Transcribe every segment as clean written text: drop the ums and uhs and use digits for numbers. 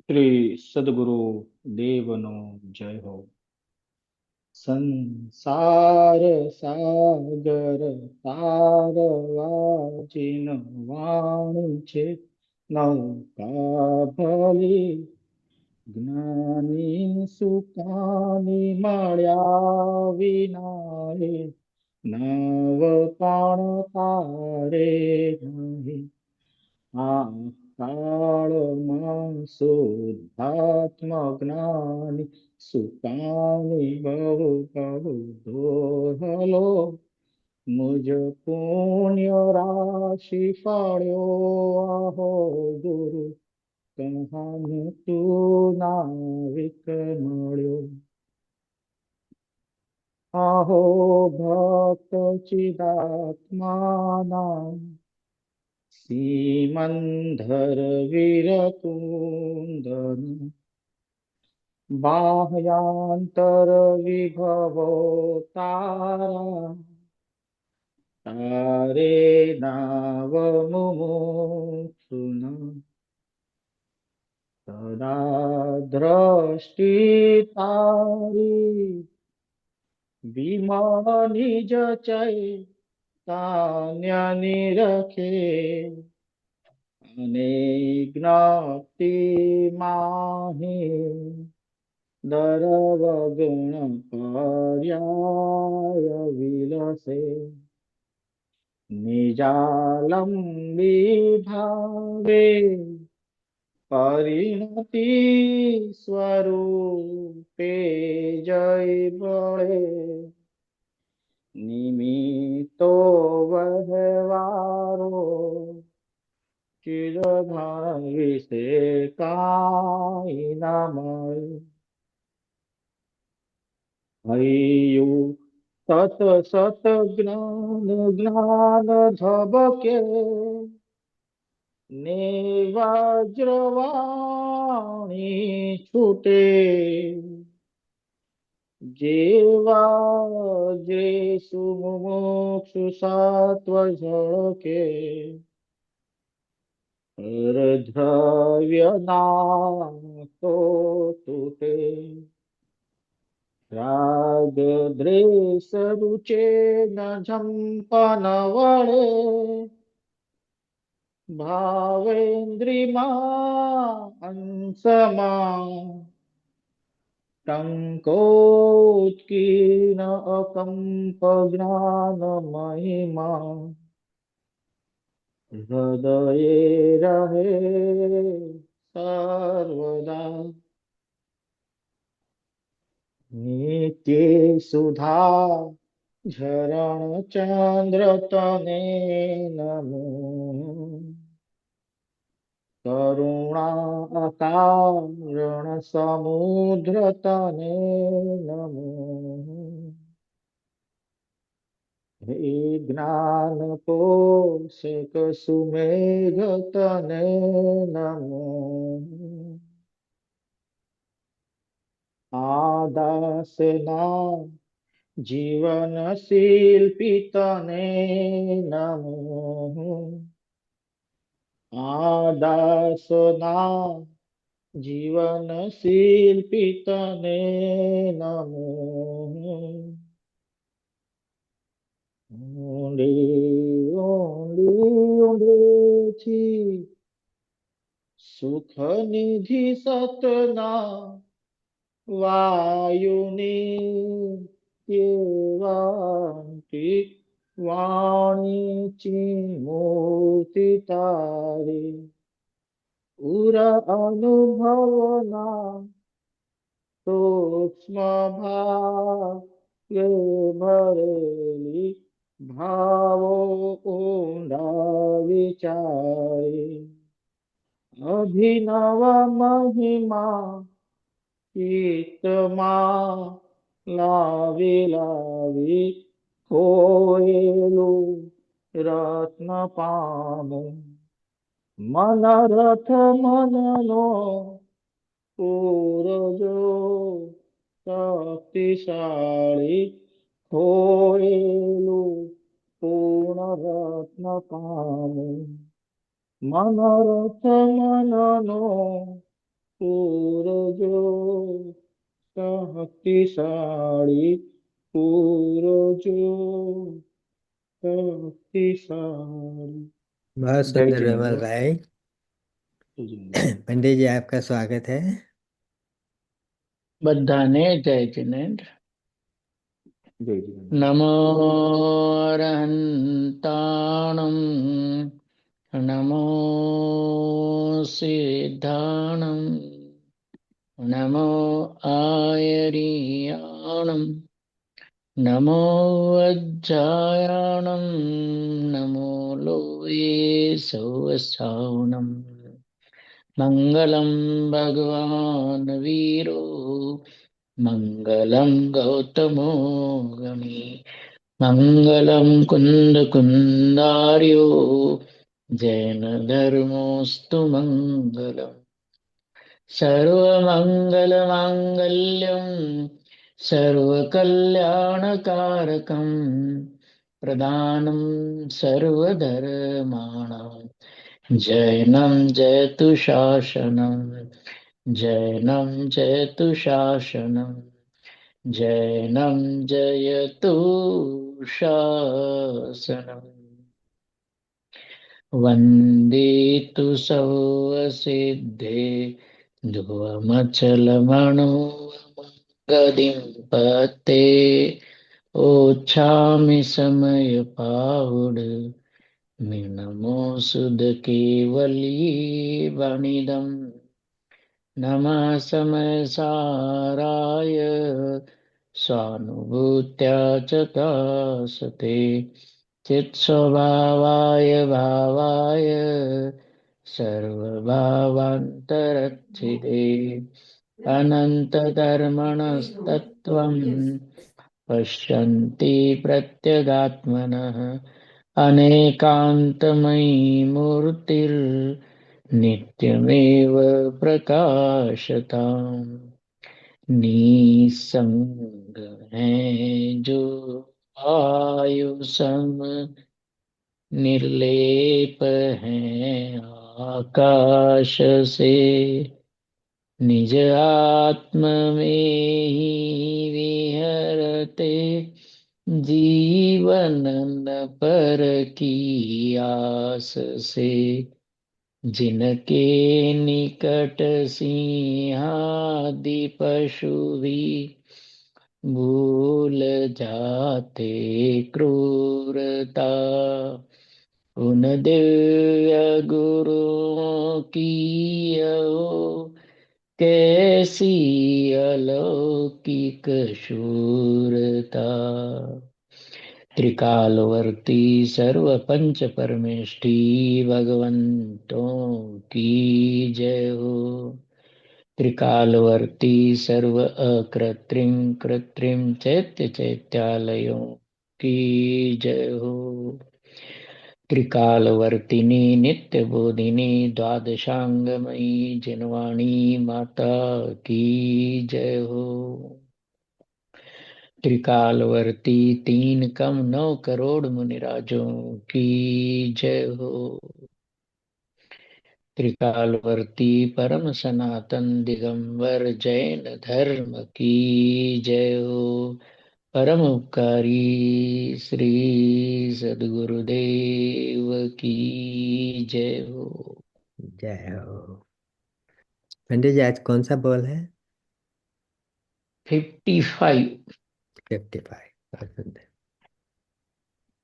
શ્રી સદગુરુ દેવનો જય હો. સંસાર સાગર તારવાજીન વાણી છે, નૌકા ભલી જ્ઞાની સુકાની મળ્યા વિના રે, નવ પણ તારે નહીં. આ કાળમાં શુદ્ધાત્મ જ્ઞાની સુકાની બહુ બહુ દોહલો, મુજ પુણ્ય રાશિ ફળ્યો આહો ગુરુ, કહાને તું નાવિક મળ્યો. આહો ભક્ત ચિદાત્માના સીમંધર વીરકુંદન, બાહ્યાંતર વિભવો તારા, તારે નાવ મુમુક્ષુના, સદા દ્રષ્ટિ તારી વિમળ નિજ ચૈતન્ય નિરખે, અને જ્ઞાતિ માહી દરવગુણ પર્યાય વિલસે, નિજાલંબી ભાવે પરિણતિ સ્વરૂપે જય બળે, નિમિત્તો વહેવારો ચિરઘણ વિશે કાંઈ ના મળે. હૈયું સત સત જ્ઞાન જ્ઞાન ઝબકે, ને વજ્રવાણી છૂટે, જેવા જે સુમુક્ષુ સત્વ ઝળકે, દ્રવ્ય નાતો તૂટે. રાગ દ્વેષ રૂચે ન જંપન વળે, ભાવેન્દ્રિમાં અંશમાં ટંકોત્કીર્ણ અકંપ જ્ઞાન મહિમા, હૃદયે રહે સર્વદા. નિત્ય સુધા ઝરણ ચંદ્ર તને નમો, કરુણા અકારણ સમુદ્ર તને નમો. હે જ્ઞાન પોષક સુમેઘ તને નમો, આદાસના જીવન શિલ્પી તને નમો, આદાસના જીવન શિલ્પી તને નમો. ઊંડે ઊંડે ઊંડેથી સુખ નિધિ સતના વાયુની કેવાંતિ વાણી ચિન્મૂર્તિ તારી, ઉર અનુભવના સૂક્ષ્મ ભાગે ભરેલી ભાવો ઊંડા વિચારી, અભિનવ મહિમા ચિત્તમાં લાવી લાવી ખોયેલું રત્ન પામું, મનરથ મનનો પૂરજો શક્તિશાળી, ખોયેલું પૂર્ણ રત્ન પામું, મનરથ મનનો पूरजो शक्तिशाली, पूरजो शक्तिशाली। बहुत जय सुंदर विमल जिनेन्द्र। भाई। जय जिनेन्द्र। पंडित जी आपका स्वागत है। बधाने जय जिनेन्द्र। जय जिनेन्द्र। नमो अरहन्ताणं नमो सिद्धाणं नमो आयर्याणं नमो वज्रायाणं नमो लोये सहस्राणम् मङ्गलं भगवान् वीरो मङ्गलं गौतमो गणे मङ्गलं कुन्दकुन्दार्यो जैनधर्मोऽस्तु मङ्गलम् सर्वमङ्गलमाङ्गल्यं सर्वकल्याणकारकं प्रदानं सर्वधर्माणां जैनं जयतु शासनं जैनं जयतु शासनं जैनं जयतु शासनम् वन्दे तु सर्वसिद्धे ध्रुवमचलमणो गदिं पते ओछामि समयपावुड मिनमो सुदकेवली वनिदम् नमः समयसाराय स्वानुभूत्या च तासते चित्स्वभावाय भावाय सर्वभावान्तरच्छिदे अनन्तधर्मणस्तत्त्वं पश्यन्ति प्रत्यगात्मनः अनेकान्तमयी मूर्तिर्नित्यमेव प्रकाशताम् निसंग है जो आयु सम निर्लेप है आकाश से निज आत्म में ही विहरते जीवन न पर की आस से जिनके निकट सिंहादि पशु भी भूल जाते क्रूरता उन दिव्य गुरुओं की यो कैसी अलौकिक शूरता त्रिकालवर्ती सर्व पंच परमेष्ठी भगवंतों की जय हो। त्रिकालवर्ती सर्व अकृत्रिम कृत्रिम चैत्य चैत्यालयों की जय हो। त्रिकालवर्तिनी नित्य बोधिनी द्वादशांगमयी जिनवाणी माता की जय हो। त्रिकालवर्ती तीन कम 9 करोड़ मुनिराजों की जय हो। त्रिकालवर्ती परम सनातन दिगंबर जैन धर्म की जय हो। परम उपकारी श्री सद्गुरुदेव की जय हो। जय हो। पंडित जी आज कौन सा बोल है? 55। 55। बहुत सुंदर।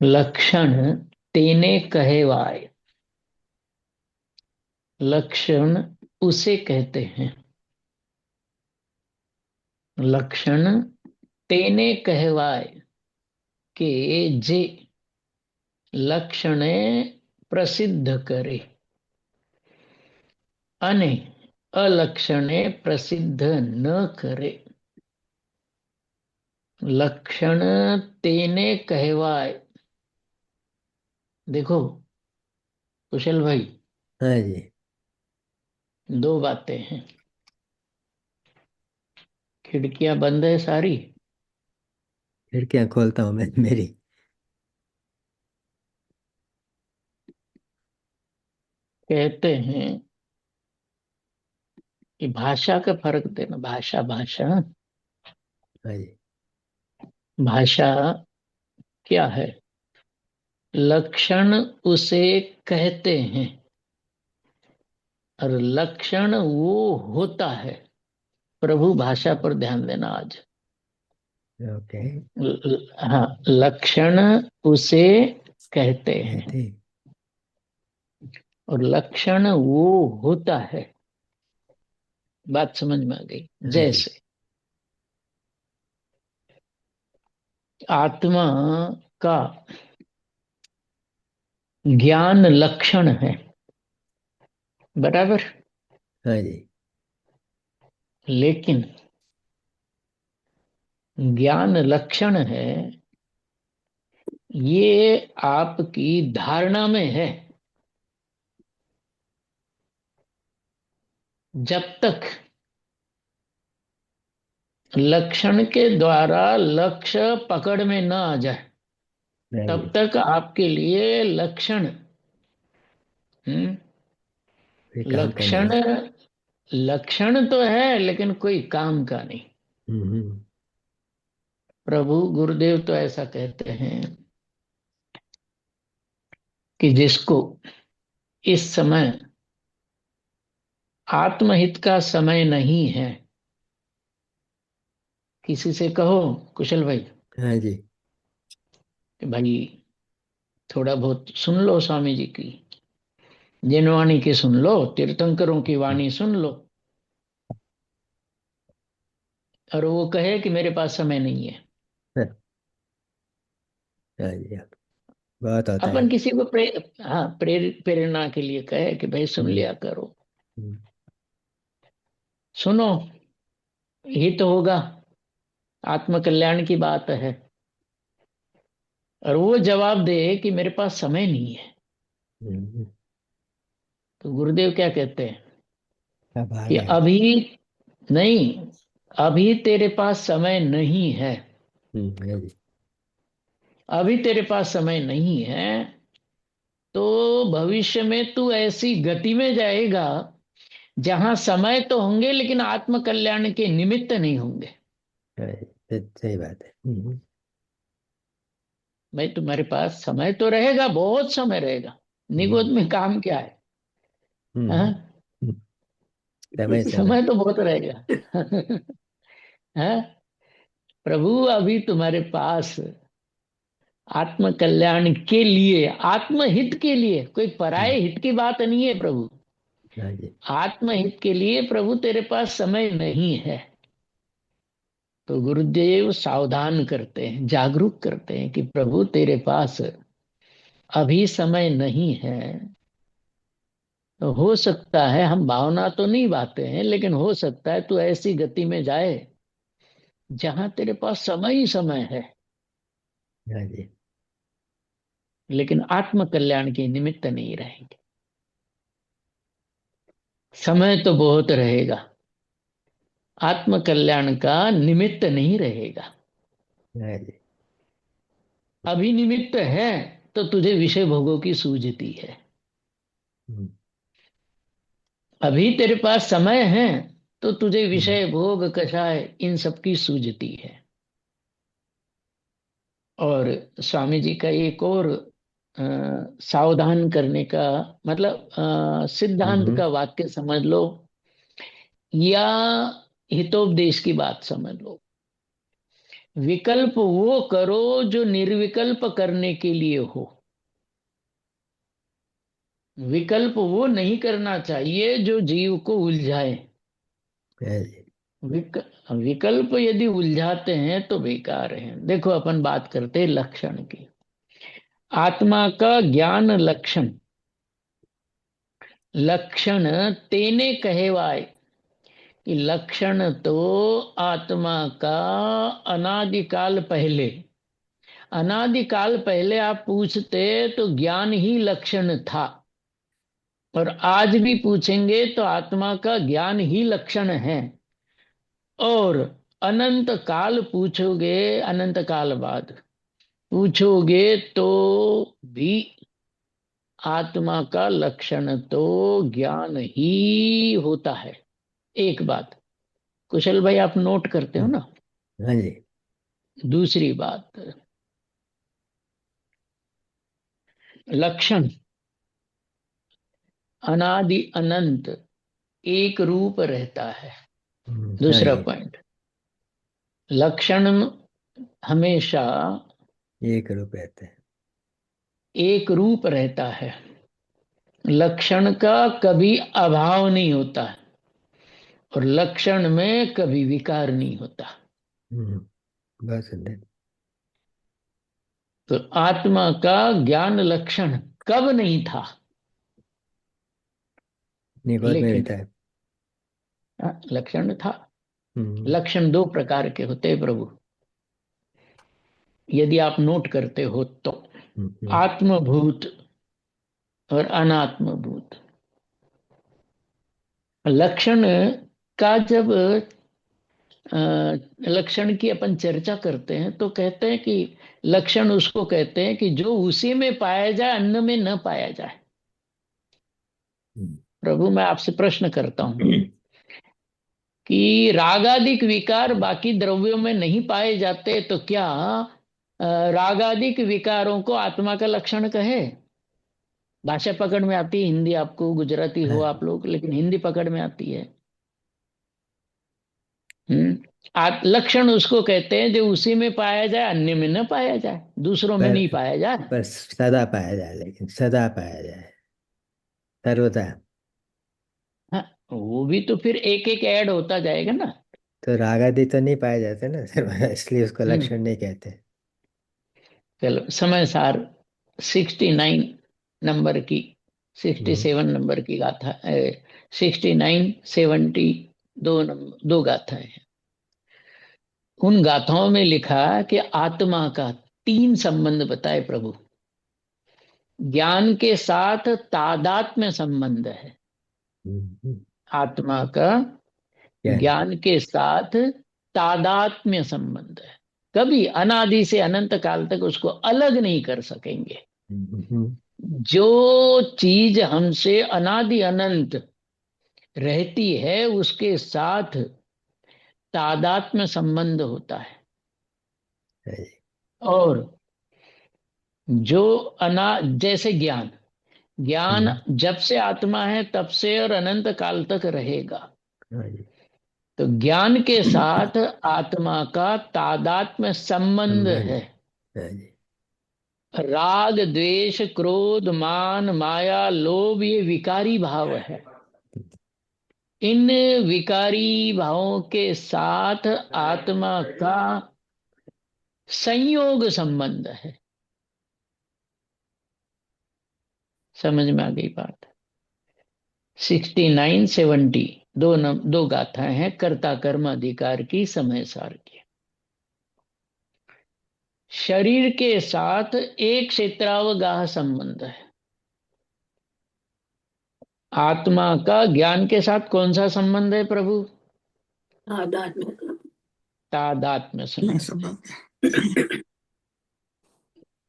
लक्षण तेने कहेवाय। लक्षण उसे कहते हैं। लक्षण तेने कहवाय के जे लक्षणे प्रसिद्ध करे અને अलक्षणे प्रसिद्ध न करे। लक्षण तेने कहवाय। देखो कुशल भाई, हाँ जी। दो बातें हैं। खिड़कियां बंद है सारी। खिड़कियां खोलता हूँ मैं मेरी। कहते हैं ये भाषा का फर्क देना, भाषा भाषा हाँ जी। भाषा क्या है? लक्षण उसे कहते हैं और लक्षण वो होता है। प्रभु भाषा पर ध्यान देना आज। ओके। हाँ, लक्षण उसे कहते हैं कहते। और लक्षण वो होता है। बात समझ में आ गई? हाँ जी। जैसे आत्मा का ज्ञान लक्षण है, बराबर। हाँ जी। लेकिन ज्ञान लक्षण है, ये आपकी धारणा में है। जब तक लक्षण के द्वारा लक्ष्य पकड़ में न आ जाए, हाँ तब जी। तक आपके लिए लक्षण कोई काम का नहीं लक्षण है। लक्षण तो है लेकिन कोई काम का नहीं। हम्म। प्रभु गुरुदेव तो ऐसा कहते हैं कि जिसको इस समय आत्महित का समय नहीं है, किसी से कहो कुशल भाई हाँ जी। कि भाई थोड़ा बहुत सुन लो स्वामी जी की जिनवाणी की, सुन लो तीर्थंकरों की वाणी सुन लो, और वो कहे कि मेरे पास समय नहीं है। हाँ जी। हाँ, बहुत होता है। अपन किसी को हाँ प्रेरणा के लिए कहे कि भाई सुन हम्म। लिया करो, हम्म। सुनो, हित होगा, आत्म कल्याण की बात है, और वो जवाब दे कि मेरे पास समय नहीं है, हम्म। तो गुरुदेव क्या कहते हैं अब आ कि गया। अभी नहीं, अभी तेरे पास समय नहीं है, हाँ जी। अभी तेरे पास समय नहीं है, तो भविष्य में तू ऐसी गति में जाएगा जहां समय तो होंगे लेकिन आत्म कल्याण के निमित्त नहीं होंगे। हाँ जी, सही बात है। भाई तुम्हारे पास समय तो रहेगा, बहुत समय रहेगा, निगोद हम्म। में काम क्या है? हम्म। हाँ? हम्म। समय समय। समय तो बहुत रहेगा। हाँ? प्रभु अभी तुम्हारे पास आत्म कल्याण के लिए, आत्महित के लिए, कोई हम्म। पराये हित की बात नहीं है प्रभु, हाँ जी। आत्महित के लिए प्रभु तेरे पास समय नहीं है। तो गुरुदेव सावधान करते हैं, जागरूक करते हैं कि प्रभु तेरे पास अभी समय नहीं है। तो हो सकता है, हम भावना तो नहीं बाते हैं, लेकिन हो सकता है तू ऐसी गति में जाए जहां तेरे पास समय ही समय है, हाँ जी। लेकिन आत्म कल्याण के निमित्त नहीं रहेंगे। समय तो बहुत रहेगा, आत्म कल्याण का निमित्त नहीं रहेगा। हाँ जी। अभी निमित्त है तो तुझे विषय भोगों की सूझती है। हम्म। अभी तेरे पास समय है तो तुझे हम्म। विषय भोग कषाय इन सब की सूझती है। और स्वामी जी का एक और सावधान करने का मतलब सिद्धांत हम्म। का वाक्य समझ लो, या हितोपदेश की बात समझ लो। विकल्प वो करो जो निर्विकल्प करने के लिए हो। विकल्प वो नहीं करना चाहिए जो जीव को उलझाए। हाँ जी। विक, विकल्प यदि उलझाते हैं तो बेकार है। देखो अपन बात करते हैं लक्षण की। आत्मा का ज्ञान लक्षण, लक्षण तेने कहवाए कि लक्षण तो आत्मा का अनादिकाल पहले, अनादिकाल पहले आप पूछते तो ज्ञान ही लक्षण था, और आज भी पूछेंगे तो आत्मा का ज्ञान ही लक्षण है। और अनंत काल पूछोगे, अनंत काल बाद पूछोगे तो भी आत्मा का लक्षण तो ज्ञान ही होता है। एक बात, कुशल भाई आप नोट करते हो ना। हाँ जी। दूसरी बात, लक्षण अनादि अनंत एक रूप रहता है। हाँ दूसरा जी। पॉइंट, लक्षण हमेशा एक रूप रहते हैं। एक रूप रहता है, लक्षण का कभी अभाव नहीं होता है, और लक्षण में कभी विकार नहीं होता। हम्म, बहुत सुंदर। तो आत्मा का ज्ञान लक्षण कब नहीं था, निबोध में भी लेकिन था। लक्षण था। हम्म, लक्षण दो प्रकार के होते हैं प्रभु, यदि आप नोट करते हो तो, हम्म, आत्मभूत और अनात्मभूत। लक्षण का जब लक्षण की अपन चर्चा करते हैं तो कहते हैं कि लक्षण उसको कहते हैं कि जो उसी में पाया जाए, अन्य में न पाया जाए। प्रभु मैं आपसे प्रश्न करता हूं कि रागादिक विकार बाकी द्रव्यों में नहीं पाए जाते, तो क्या रागादिक विकारों को आत्मा का लक्षण कहे? भाषा पकड़ में आती है, हिंदी आपको, गुजराती हो हाँ, आप लोग, लेकिन हिंदी पकड़ में आती है। लक्षण उसको कहते हैं जो उसी में पाया जाए, अन्य में न पाया जाए, दूसरों में पर नहीं पाया जाए। पर सदा पाया जाए, लेकिन सदा पाया जाए, सर्वदा। हाँ, वो भी तो फिर एक एक ऐड होता जाएगा ना। तो राग आदि तो नहीं पाए जाते ना सर्वदा, इसलिए उसको हम्म लक्षण नहीं कहते। चलो समय सार 69 नंबर की, हम्म, 67 नंबर की गाथा, 69 70, दो गाथाएं हैं। उन गाथाओं में लिखा कि आत्मा का तीन संबंध बताए प्रभु। ज्ञान के साथ तादात्म्य संबंध है हम्म, आत्मा का, ज्ञान के। ज्ञान के साथ तादात्म्य संबंध है। कभी अनादि से अनंत काल तक उसको अलग नहीं कर सकेंगे। हम्म, जो चीज हमसे अनादि अनंत रहती है उसके साथ तादात्म्य संबंध होता है। हाँ जी, और जो अना जैसे ज्ञान, ज्ञान हम्म, जब से आत्मा है तब से और अनंत काल तक रहेगा। हाँ जी। तो ज्ञान के साथ आत्मा का तादात्म्य संबंध संबंध। है। हाँ जी। राग द्वेष क्रोध मान माया लोभ ये विकारी भाव है। इन विकारी भावों के साथ आत्मा का संयोग संबंध है। समझ में आ गई बात? 69 70 दो गाथाएं हैं कर्ता कर्म अधिकार की, समय सार की। शरीर के साथ एक क्षेत्रावगाह संबंध है। आत्मा का ज्ञान के साथ कौन सा संबंध है प्रभु? आध्यात्मिक तादात्म्य में संबंध। संबंध।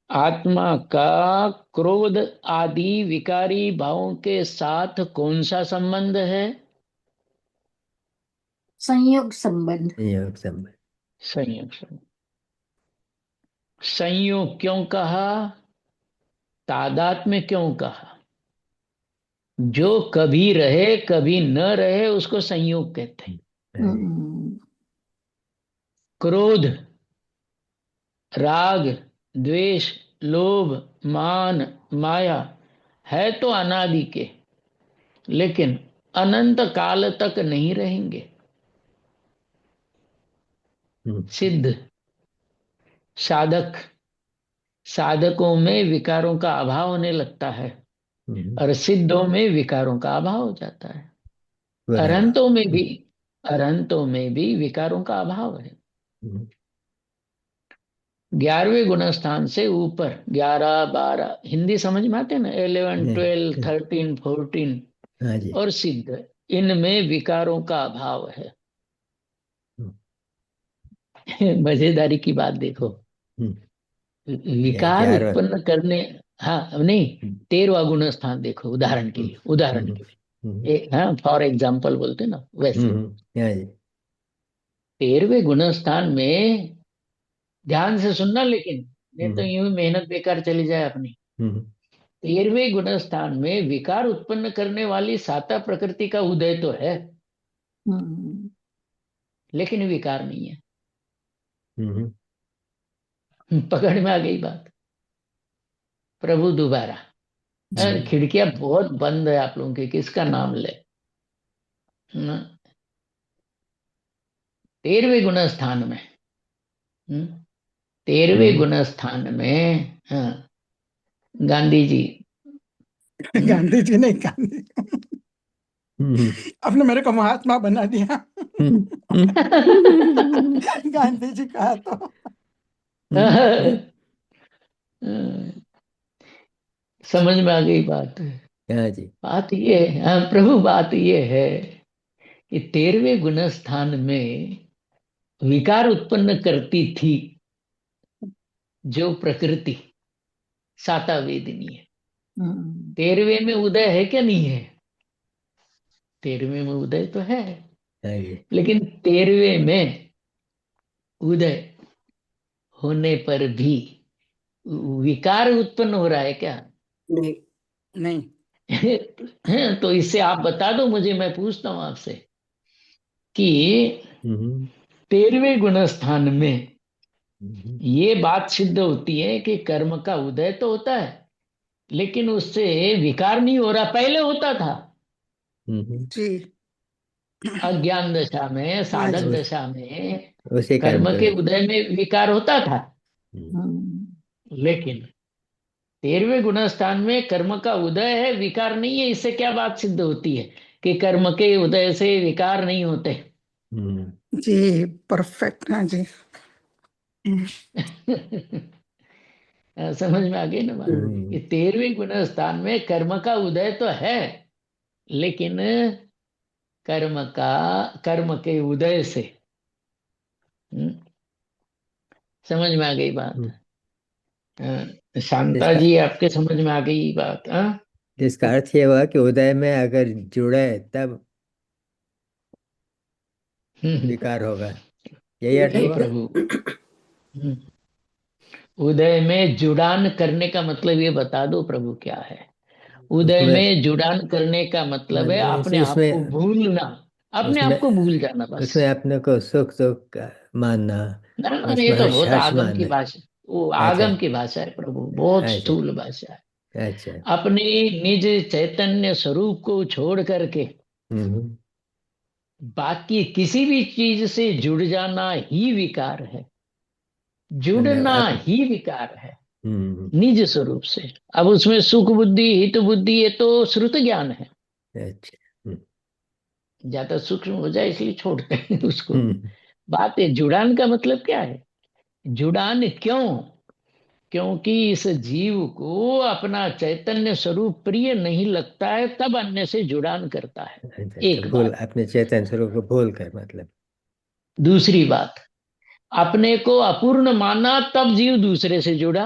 आत्मा का क्रोध आदि विकारी भावों के साथ कौन सा संबंध है? संयोग संबंध। योग संबंध। संयोग संबंध। संयोग क्यों कहा, तादात्म्य क्यों कहा? जो कभी रहे कभी न रहे उसको संयोग कहते हैं। हाँ जी। क्रोध, राग, द्वेष, लोभ, मान, माया है तो अनादि के, लेकिन अनंत काल तक नहीं रहेंगे। हम्म, सिद्ध, साधक, साधकों में विकारों का अभाव होने लगता है, हम्म, और सिद्धों में विकारों का अभाव हो जाता है। पूरा भाव। अरहंतों में भी, अरहंतों में भी विकारों का अभाव है। हम्म, 11वें गुणस्थान से ऊपर 11 12, हिंदी समझ में आते हैं ना, 11 12 हाँ 13 14 हाँ जी। और सिद्ध, इनमें विकारों का अभाव है। हम्म, मजेदारी की बात देखो, हम्म, विकार 11। उत्पन्न करने, हाँ नहीं, 13वां गुण स्थान देखो, उदाहरण के लिए, उदाहरण के लिए हाँ, फॉर एग्जाम्पल बोलते ना वैसे। हाँ जी। 13वें गुण स्थान में ध्यान से सुनना, लेकिन नहीं तो हम्म यूं ही मेहनत बेकार चली जाए अपनी। हम्म 13वें गुण स्थान में विकार उत्पन्न करने वाली साता प्रकृति का उदय तो है, हम्म, लेकिन विकार नहीं है। हम्म पकड़ में आ गई बात। प्रभु दोबारा, जी। खिड़कियां बहुत बंद है आप लोगों की, किसका नाम ले। 13वें गुण स्थान में, 13वें हम्म गुण स्थान में, गांधी जी। हम्म, गांधी जी नहीं, गांधी हम्म आपने मेरे को महात्मा बना दिया। हम्म हम्म गांधी जी कहा तो समझ में आ गई बात। हाँ जी। बात ये है, प्रभु बात ये है कि 13वें गुण स्थान में विकार उत्पन्न करती थी जो प्रकृति, साता वेदिनी है। 13वें में उदय है क्या, नहीं है? 13वें में उदय तो है, हाँ जी। लेकिन 13वें में उदय होने पर भी विकार उत्पन्न हो रहा है क्या? नहीं। नहीं। तो इससे आप बता दो मुझे, मैं पूछता हूं आपसे कि हम्म 13वें गुण स्थान में हम्म ये बात सिद्ध होती है कि कर्म का उदय तो होता है, लेकिन उससे विकार नहीं हो रहा, पहले होता था। जी। अज्ञान दशा में, हाँ साधक जी। दशा में उसी कर्म कर्म को। के उदय में विकार होता था। हम्म लेकिन 13वें गुण स्थान में कर्म का उदय है, विकार नहीं है। इससे क्या बात सिद्ध होती है कि कर्म के उदय से विकार नहीं होते। जी परफेक्ट। हाँ जी। समझ में आ गई ना बात। ये 13वें गुण स्थान में कर्म का उदय तो है, लेकिन कर्म के उदय से, हम्म, समझ में आ गई बात। शांता इसका जी, आपके समझ में आ गई बात? हाँ। इसका अर्थ ये हुआ कि उदय में अगर जुड़े तब हम्म, विकार होगा, यही अर्थ हे हुआ। प्रभु, हम्म, उदय में जुड़ान करने का मतलब ये बता दो प्रभु क्या है। उदय उसमें में जुड़ान करने का मतलब है अपने आप को उसमें भूलना, अपने उसमें आप को भूल जाना बस। उसमें अपने को सुख दुख का मानना, ना ना, ये उसमें तो हर्ष बहुत हर्ष आगम की मानना। भाषा, वो अच्छा आगम की भाषा है प्रभु, बहुत अच्छा स्थूल भाषा है। अच्छा। अपने निज चैतन्य स्वरूप को छोड़ करके हम्म बाकी किसी भी चीज से जुड़ जाना ही विकार है, मतलब जुड़ना आप। ही विकार है हम्म निज स्वरूप से। अब उसमें सुख बुद्धि हित बुद्धि ये तो श्रुत ज्ञान है, अच्छा। ज्यादा सूक्ष्म हो जाए इसलिए छोड़ते हैं उसको। हम्म बात है जुड़ान का मतलब क्या है। जुड़ान क्यों? क्योंकि इस जीव को अपना चैतन्य स्वरूप प्रिय नहीं लगता है, तब अन्य से जुड़ान करता है। अच्छा, तो एक भूल, बात। अपने चेतन स्वरूप को भूल कर मतलब। दूसरी बात, अपने को अपूर्ण माना तब जीव दूसरे से जुड़ा।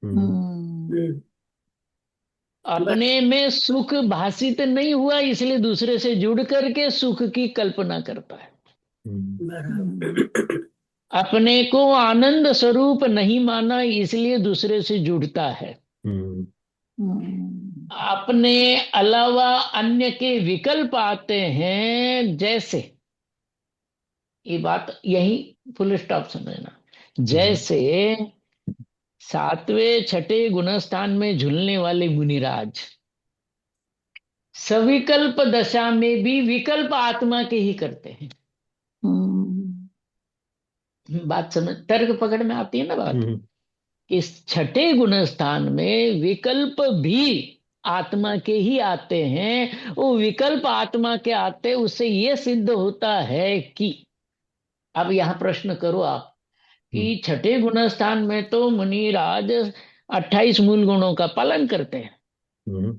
हम्म अपने बस। में सुख भासित नहीं हुआ, इसलिए दूसरे से जुड़ करके सुख की कल्पना करता है। बराबर। अपने को आनंद स्वरूप नहीं माना, इसलिए दूसरे से जुड़ता है। हम्म अपने अलावा अन्य के विकल्प आते हैं, जैसे, ये बात यही फुल स्टॉप समझना। हम्म जैसे 7वें छठे गुण स्थान में झूलने वाले मुनिराज सविकल्प दशा में भी विकल्प आत्मा के ही करते हैं। बात समझ, तर्क पकड़ में आती है ना बात। हम्म इस छठे गुण स्थान में विकल्प भी आत्मा के ही आते हैं। वो विकल्प आत्मा के आते, उससे ये सिद्ध होता है कि, अब यहां प्रश्न करो आप कि छठे गुण स्थान में तो मुनिराज 28 मूल गुणों का पालन करते हैं, हम्म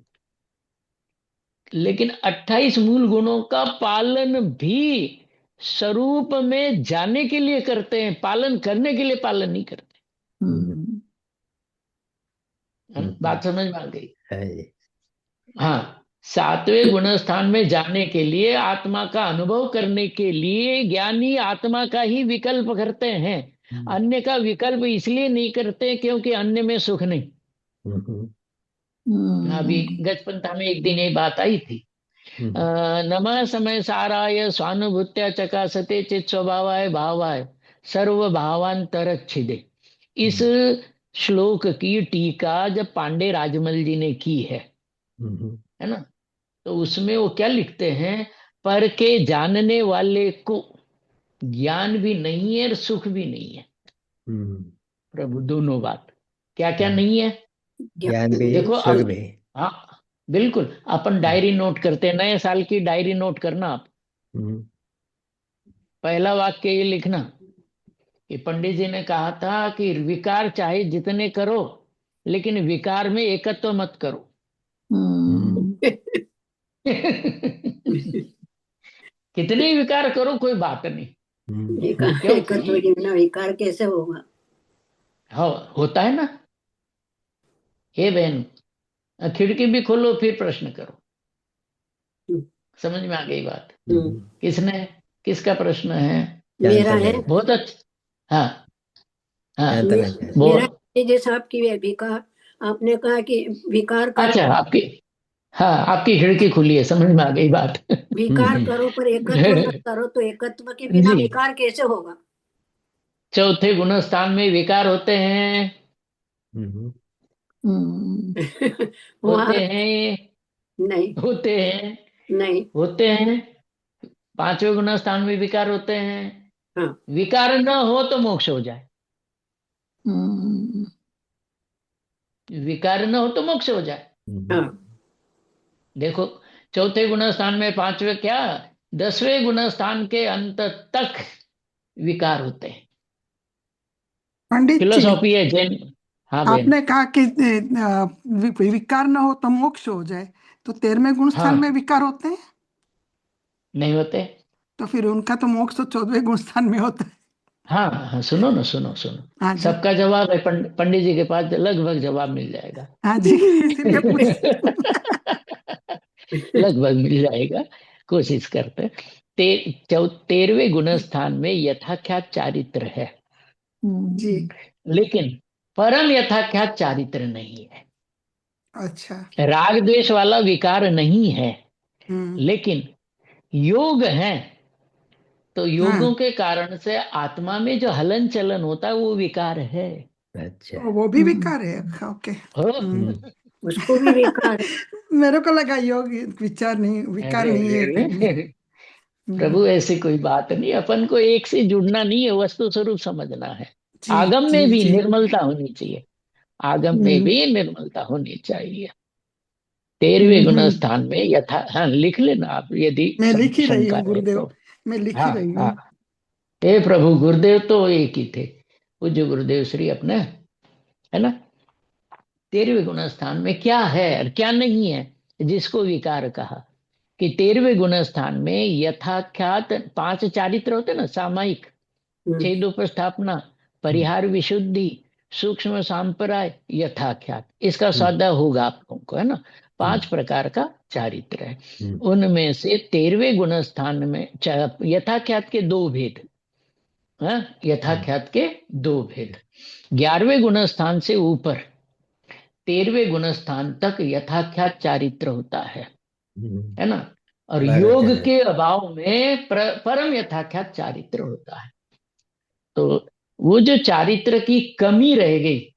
लेकिन 28 मूल गुणों का पालन भी स्वरूप में जाने के लिए करते हैं, पालन करने के लिए पालन नहीं करते। हम्म बात समझ में आ गई? है जी। हाँ, सातवें गुण स्थान में जाने के लिए, आत्मा का अनुभव करने के लिए ज्ञानी आत्मा का ही विकल्प करते हैं। अन्य का विकल्प इसलिए नहीं करते क्योंकि अन्य में सुख नहीं। अभी गजपंथा में एक दिन ये बात आई थी। नमः समय साराय स्वानुभूत्या चकासते चित स्वभावाय भावाय सर्व भावांतरच्छिदे। इस श्लोक की टीका जब पांडे राजमल जी ने की है ना, तो उसमें वो क्या लिखते हैं, पर के जानने वाले को ज्ञान भी नहीं है और सुख भी नहीं है। प्रभु दोनों बात क्या क्या नहीं है। ज्ञान भी देखो सुख अब, भी। हाँ बिल्कुल, अपन डायरी नोट करते हैं, नए साल की डायरी नोट करना आप। पहला वाक्य ये लिखना कि पंडित जी ने कहा था कि विकार चाहे जितने करो लेकिन विकार में एकत्व मत करो। कितने विकार करो कोई बात नहीं, क्योंकि विकार कैसे होगा? हाँ होता है ना। हे बहन, खिड़की भी खोलो फिर प्रश्न करो। समझ में आ गई बात? किसने, किसका प्रश्न है? मेरा है। बहुत अच्छा। हाँ हाँ मेरा जैसे आपकी विकार, आपने कहा कि विकार करो। अच्छा, आपकी, हाँ आपकी खिड़की खुली है, समझ में आ गई बात। विकार करो पर एकत्व मत करो, तो एकत्व के बिना जी। विकार कैसे होगा? चौथे गुण स्थान में विकार होते हैं। होते हैं नहीं, होते हैं नहीं, होते हैं। पांचवें गुण स्थान में विकार होते हैं। हाँ। विकार न हो तो मोक्ष हो जाए, विकार न हो तो मोक्ष हो जाए। हाँ। देखो, चौथे गुण स्थान में, पांचवें क्या, 10वें गुण स्थान के अंत तक विकार होते हैं। पंडित जी, फिलोसॉफी है जैन। हाँ बहन। आपने कहा कि विकार न हो तो मोक्ष हो जाए, तो 13वें गुण स्थान हाँ में विकार होते हैं, नहीं होते। तो फिर उनका तो मोक्ष तो 14वें गुण स्थान में होता है। हाँ हाँ, सुनो ना, सुनो सुनो, हाँ जी, सबका जवाब है, पंडित जी के पास लगभग जवाब मिल जाएगा। हाँ जी, इसीलिए पूछ। लगभग मिल जाएगा, कोशिश करते हैं। 13वें गुण स्थान में यथाख्यात चारित्र है जी, लेकिन परम यथाख्यात चारित्र नहीं है। अच्छा। राग द्वेष वाला विकार नहीं है, हम्म, लेकिन योग है। तो योगों हाँ, के कारण से आत्मा में जो हलन चलन होता है वो विकार है। अच्छा। वो भी विकार है, ओके। हो? उसको भी विकार है। मेरे को लगा योग विचार नहीं, विकार अरे नहीं है। अरे, प्रभु ऐसी कोई बात नहीं, अपन को एक से जुड़ना नहीं है, वस्तु स्वरूप समझना है। जी, आगम जी, में भी जी। निर्मलता होनी चाहिए, आगम में भी निर्मलता होनी चाहिए। 13वें गुण स्थान में यथा, हाँ लिख लेना आप यदि मैं लिख ही रही शंका हूँ है गुरुदेव, तो। मैं लिख ही हाँ रही हाँ, हूँ। हे प्रभु, गुरुदेव तो एक ही थे, पूज्य गुरुदेव श्री अपने, है ना। 13वें गुण स्थान में क्या है और क्या नहीं है, जिसको विकार कहा कि 13वें गुण स्थान में यथाख्यात 5 चारित्र होते ना, सामायिक, छेद उपस्थापना, परिहार विशुद्धि, सूक्ष्म सांपराय, यथाख्यात, इसका स्वाध्याय होगा आप लोगों को, है ना। 5 प्रकार का चारित्र है। उनमें से 13वें गुण स्थान में यथाख्यात के 2 भेद, हाँ यथाख्यात के 2 भेद। 11वें गुण स्थान से ऊपर 13वें गुण स्थान तक यथाख्यात चारित्र होता है ना। और योग के अभाव में परम यथाख्यात चारित्र होता है। तो वो जो चारित्र की कमी रह गई,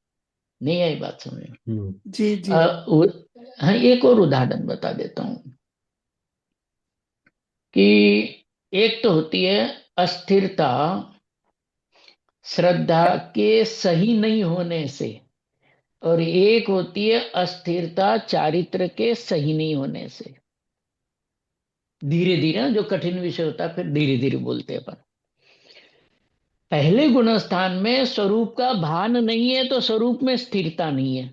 नहीं आई बात समझ में? जी, जी, हाँ, एक और उदाहरण बता देता हूं कि एक तो होती है अस्थिरता श्रद्धा के सही नहीं होने से, और एक होती है अस्थिरता चारित्र के सही नहीं होने से। धीरे धीरे जो कठिन विषय होता है फिर धीरे धीरे बोलते हैं अपन। पहले गुण स्थान में स्वरूप का भान नहीं है तो स्वरूप में स्थिरता नहीं है।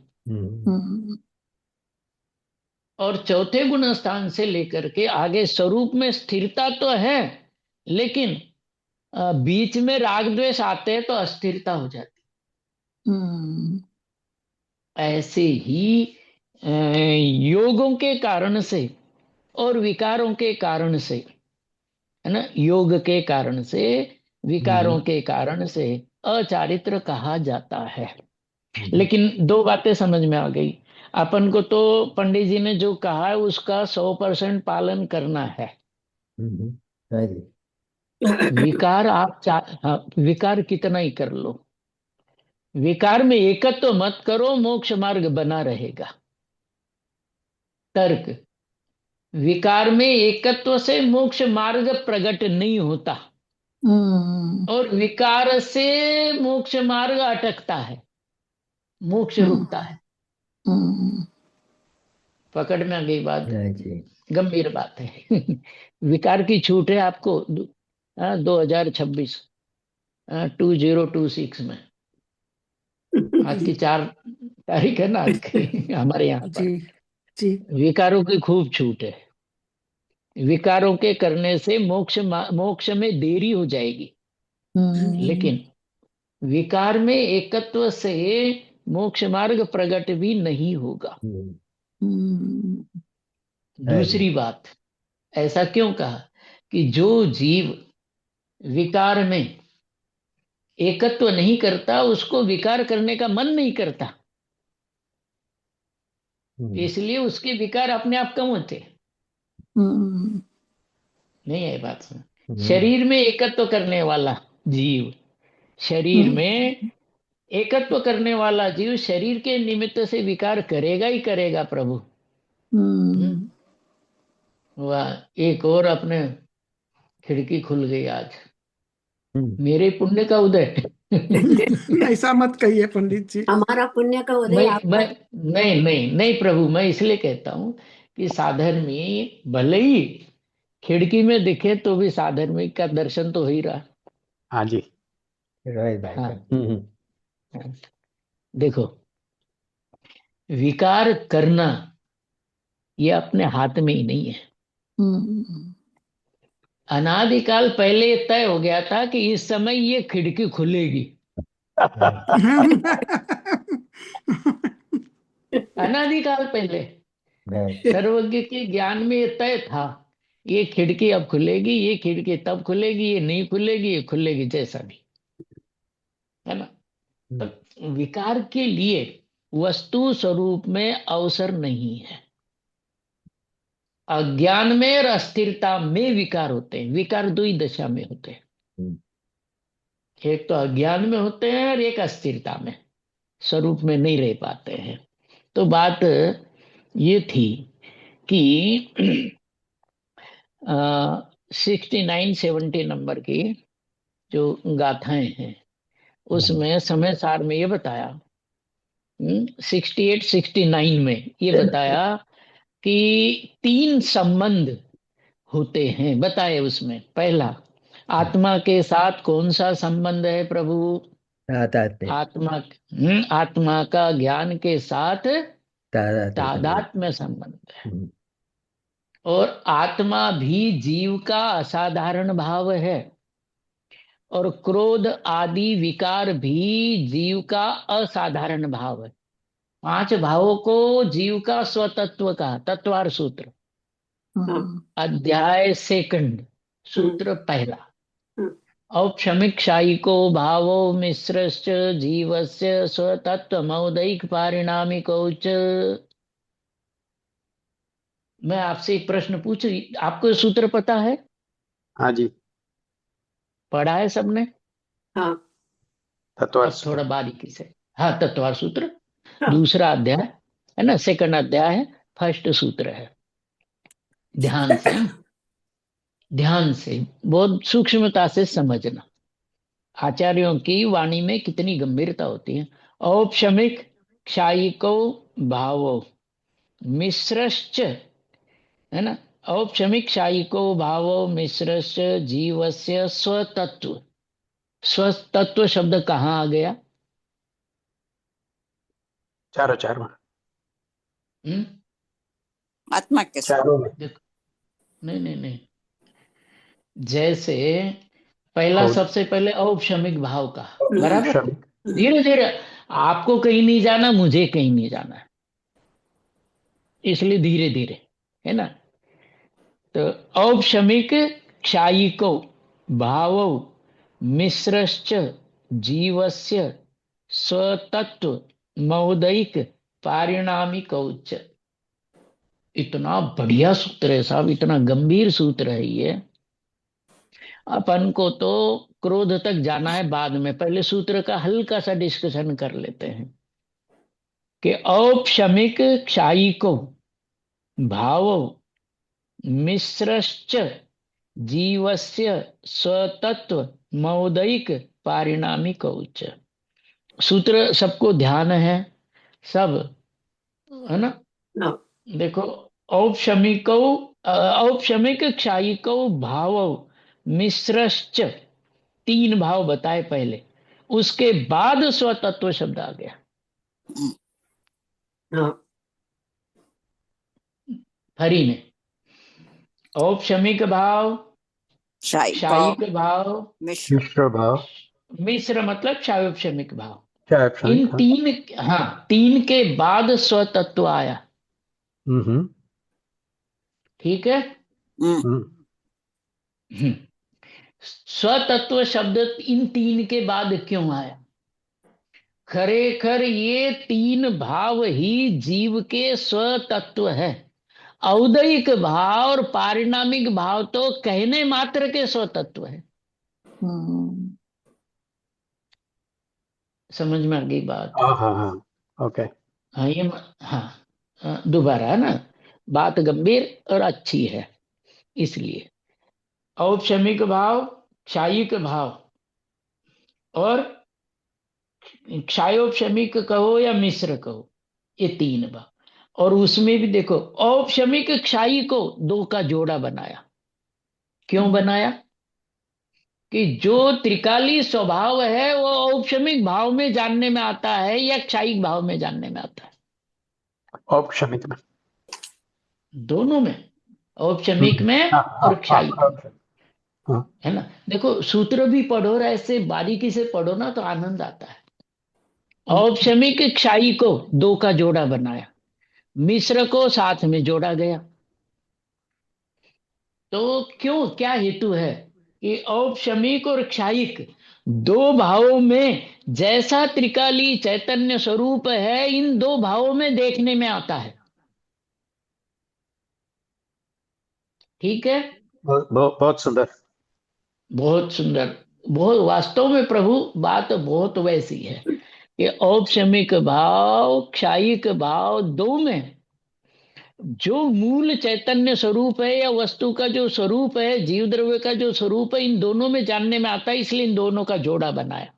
और चौथे गुण स्थान से लेकर के आगे स्वरूप में स्थिरता तो है, लेकिन बीच में राग द्वेष आते हैं तो अस्थिरता हो जाती है। ऐसे ही योगों के कारण से और विकारों के कारण से, है ना, योग के कारण से, विकारों के कारण से अचारित्र कहा जाता है। लेकिन दो बातें समझ में आ गई अपन को। तो पंडित जी ने जो कहा है उसका 100% पालन करना है। हाँ जी। विकार आप हाँ, विकार कितना ही कर लो, विकार में एकत्व तो मत करो, मोक्ष मार्ग बना रहेगा। तर्क, विकार में एकत्व से मोक्ष मार्ग प्रकट नहीं होता, और विकार से मोक्ष मार्ग अटकता है, मोक्ष रुकता है। पकड़ में आ गई बात? हाँ जी। गंभीर बात है। विकार की छूट है आपको 2026 2026 में। आज की 4 तारीख है ना आज की हमारे यहाँ जी पर। जी विकारों की खूब छूट है। विकारों के करने से मोक्ष में देरी हो जाएगी, लेकिन विकार में एकत्व से मोक्ष मार्ग प्रकट भी नहीं होगा। दूसरी बात, ऐसा क्यों कहा कि जो जीव विकार में एकत्व नहीं करता उसको विकार करने का मन नहीं करता, इसलिए उसके विकार अपने आप कम होते। नहीं है बात सुन। शरीर में एकत्व करने वाला जीव, शरीर में एकत्व करने वाला जीव शरीर के निमित्त से विकार करेगा ही करेगा प्रभु। वाह, एक और अपने खिड़की खुल गई आज, मेरे पुण्य का उदय। ऐसा मत कहिए पंडित जी। हमारा पुण्य का उदय मैं आपका। नहीं नहीं नहीं प्रभु, मैं इसलिए कहता हूँ कि साधन में भले ही खिड़की में दिखे तो भी साधन में का दर्शन तो हो ही रहा। हाँ जी। रोहित भाई हाँ, का। हाँ। देखो, विकार करना ये अपने हाथ में ही नहीं है। अनादिकाल पहले तय हो गया था कि इस समय ये खिड़की खुलेगी। अनादिकाल पहले सर्वज्ञ के ज्ञान में ये तय था, ये खिड़की अब खुलेगी, ये खिड़की तब खुलेगी, ये नहीं खुलेगी, ये खुलेगी जैसा भी, है ना। तो विकार के लिए वस्तु स्वरूप में अवसर नहीं है। अज्ञान में और अस्थिरता में विकार होते हैं। विकार दो ही दशा में होते हैं, एक तो अज्ञान में होते हैं और एक अस्थिरता में, स्वरूप में नहीं रह पाते हैं। तो बात ये थी कि 69-70 नंबर की जो गाथाएं हैं उसमें समय सार में ये बताया, 68-69 में ये बताया कि 3 संबंध होते हैं बताए उसमें। पहला, आत्मा के साथ कौन सा संबंध है प्रभु? आत्मा का ज्ञान के साथ तादात्म्य संबंध है, और आत्मा भी जीव का असाधारण भाव है, और क्रोध आदि विकार भी जीव का असाधारण भाव है। 5 भावों को जीव का स्वतत्व का तत्वार सूत्र, अध्याय 2 सूत्र पहला। औपशमिक शायिको भावो मिश्रश्च जीवस्य स्वतत्वमौदैक पारिणामिको च। मैं आपसे एक प्रश्न पूछ रही, आपको सूत्र पता है? हाँ जी। पढ़ा है सबने? हाँ तत्वार अब थोड़ा बारीकी से। हाँ, तत्वार सूत्र हाँ। दूसरा अध्याय है ना, 2nd अध्याय है, 1st सूत्र है। ध्यान से, ध्यान से, बहुत सूक्ष्मता से समझना। आचार्यों की वाणी में कितनी गंभीरता होती है। औपशमिक क्षायिको भावो मिश्रश्च, है ना, औपशमिक क्षायिको भावो मिश्रश्च जीवस्य स्वतत्व। स्वतत्व शब्द कहाँ आ गया? चारों में। आत्मा के साथ। चारों में। देखो, नहीं नहीं नहीं, जैसे पहला और सबसे पहले औपशमिक भाव का, बराबर। औपशमिक। धीरे धीरे, आपको कहीं नहीं जाना, मुझे कहीं नहीं जाना है, इसलिए धीरे धीरे, है ना। तो औपशमिक क्षायिको भावौ मिश्रश्च जीवस्य स्वतत्व मौदयिक पारिणामिकौच। इतना बढ़िया सूत्र है साहब, इतना गंभीर सूत्र है ये। अपन को तो क्रोध तक जाना है बाद में, पहले सूत्र का हल्का सा डिस्कशन कर लेते हैं कि औपशमिक क्षायिको भावौ मिश्रश्च जीवस्य स्वतत्व मौदयिक पारिणामिकौच। सूत्र सबको ध्यान है, सब है ना। हाँ, देखो, औपशमिकौ औपशमिक क्षायिकौ भावौ मिश्रश्च, तीन भाव बताए पहले, उसके बाद स्वतत्व शब्द आ गया। हाँ, हरि ने औपशमिक भाव, क्षायिक भाव, मिश्र मिश्र भाव, मिश्र मतलब क्षायोपशमिक भाव, क्या option? इन तीन, हाँ, तीन के बाद स्वतत्व आया। हम्म ठीक है। हम्म स्वतत्व शब्द इन तीन के बाद क्यों आया? खरेखर ये तीन भाव ही जीव के स्वतत्व है। औदयिक भाव और पारिणामिक भाव तो कहने मात्र के स्वतत्व है। समझ में आ गई बात? हाँ ओके। हाँ, हाँ, दोबारा है ना, बात गंभीर और अच्छी है। इसलिए औपशमिक भाव, क्षायिक भाव और क्षायोपशमिक कहो या मिश्र कहो, ये तीन भाव। और उसमें भी देखो, औपशमिक क्षायी को दो का जोड़ा बनाया। क्यों बनाया? कि जो त्रिकाली स्वभाव है वो औपशमिक भाव में जानने में आता है या क्षायिक भाव में जानने में आता है? औपशमिक में। दोनों में, औपशमिक में और क्षायिक में, हाँ। है ना। देखो, सूत्र भी पढ़ो और ऐसे बारीकी से पढ़ो ना तो आनंद आता है। औपशमिक क्षायी को दो का जोड़ा बनाया, मिश्र को साथ में जोड़ा गया। तो क्यों, क्या हेतु है कि औपशमिक और क्षायिक दो भावों में जैसा त्रिकाली चैतन्य स्वरूप है, इन दो भावों में देखने में आता है। ठीक है। बहुत सुंदर। बहुत सुंदर। बहुत, वास्तव में प्रभु बात बहुत वैसी है कि औपशमिक भाव क्षायिक भाव दो में जो मूल चैतन्य स्वरूप है या वस्तु का जो स्वरूप है, जीव द्रव्य का जो स्वरूप है, इन दोनों में जानने में आता है, इसलिए इन दोनों का जोड़ा बनाया।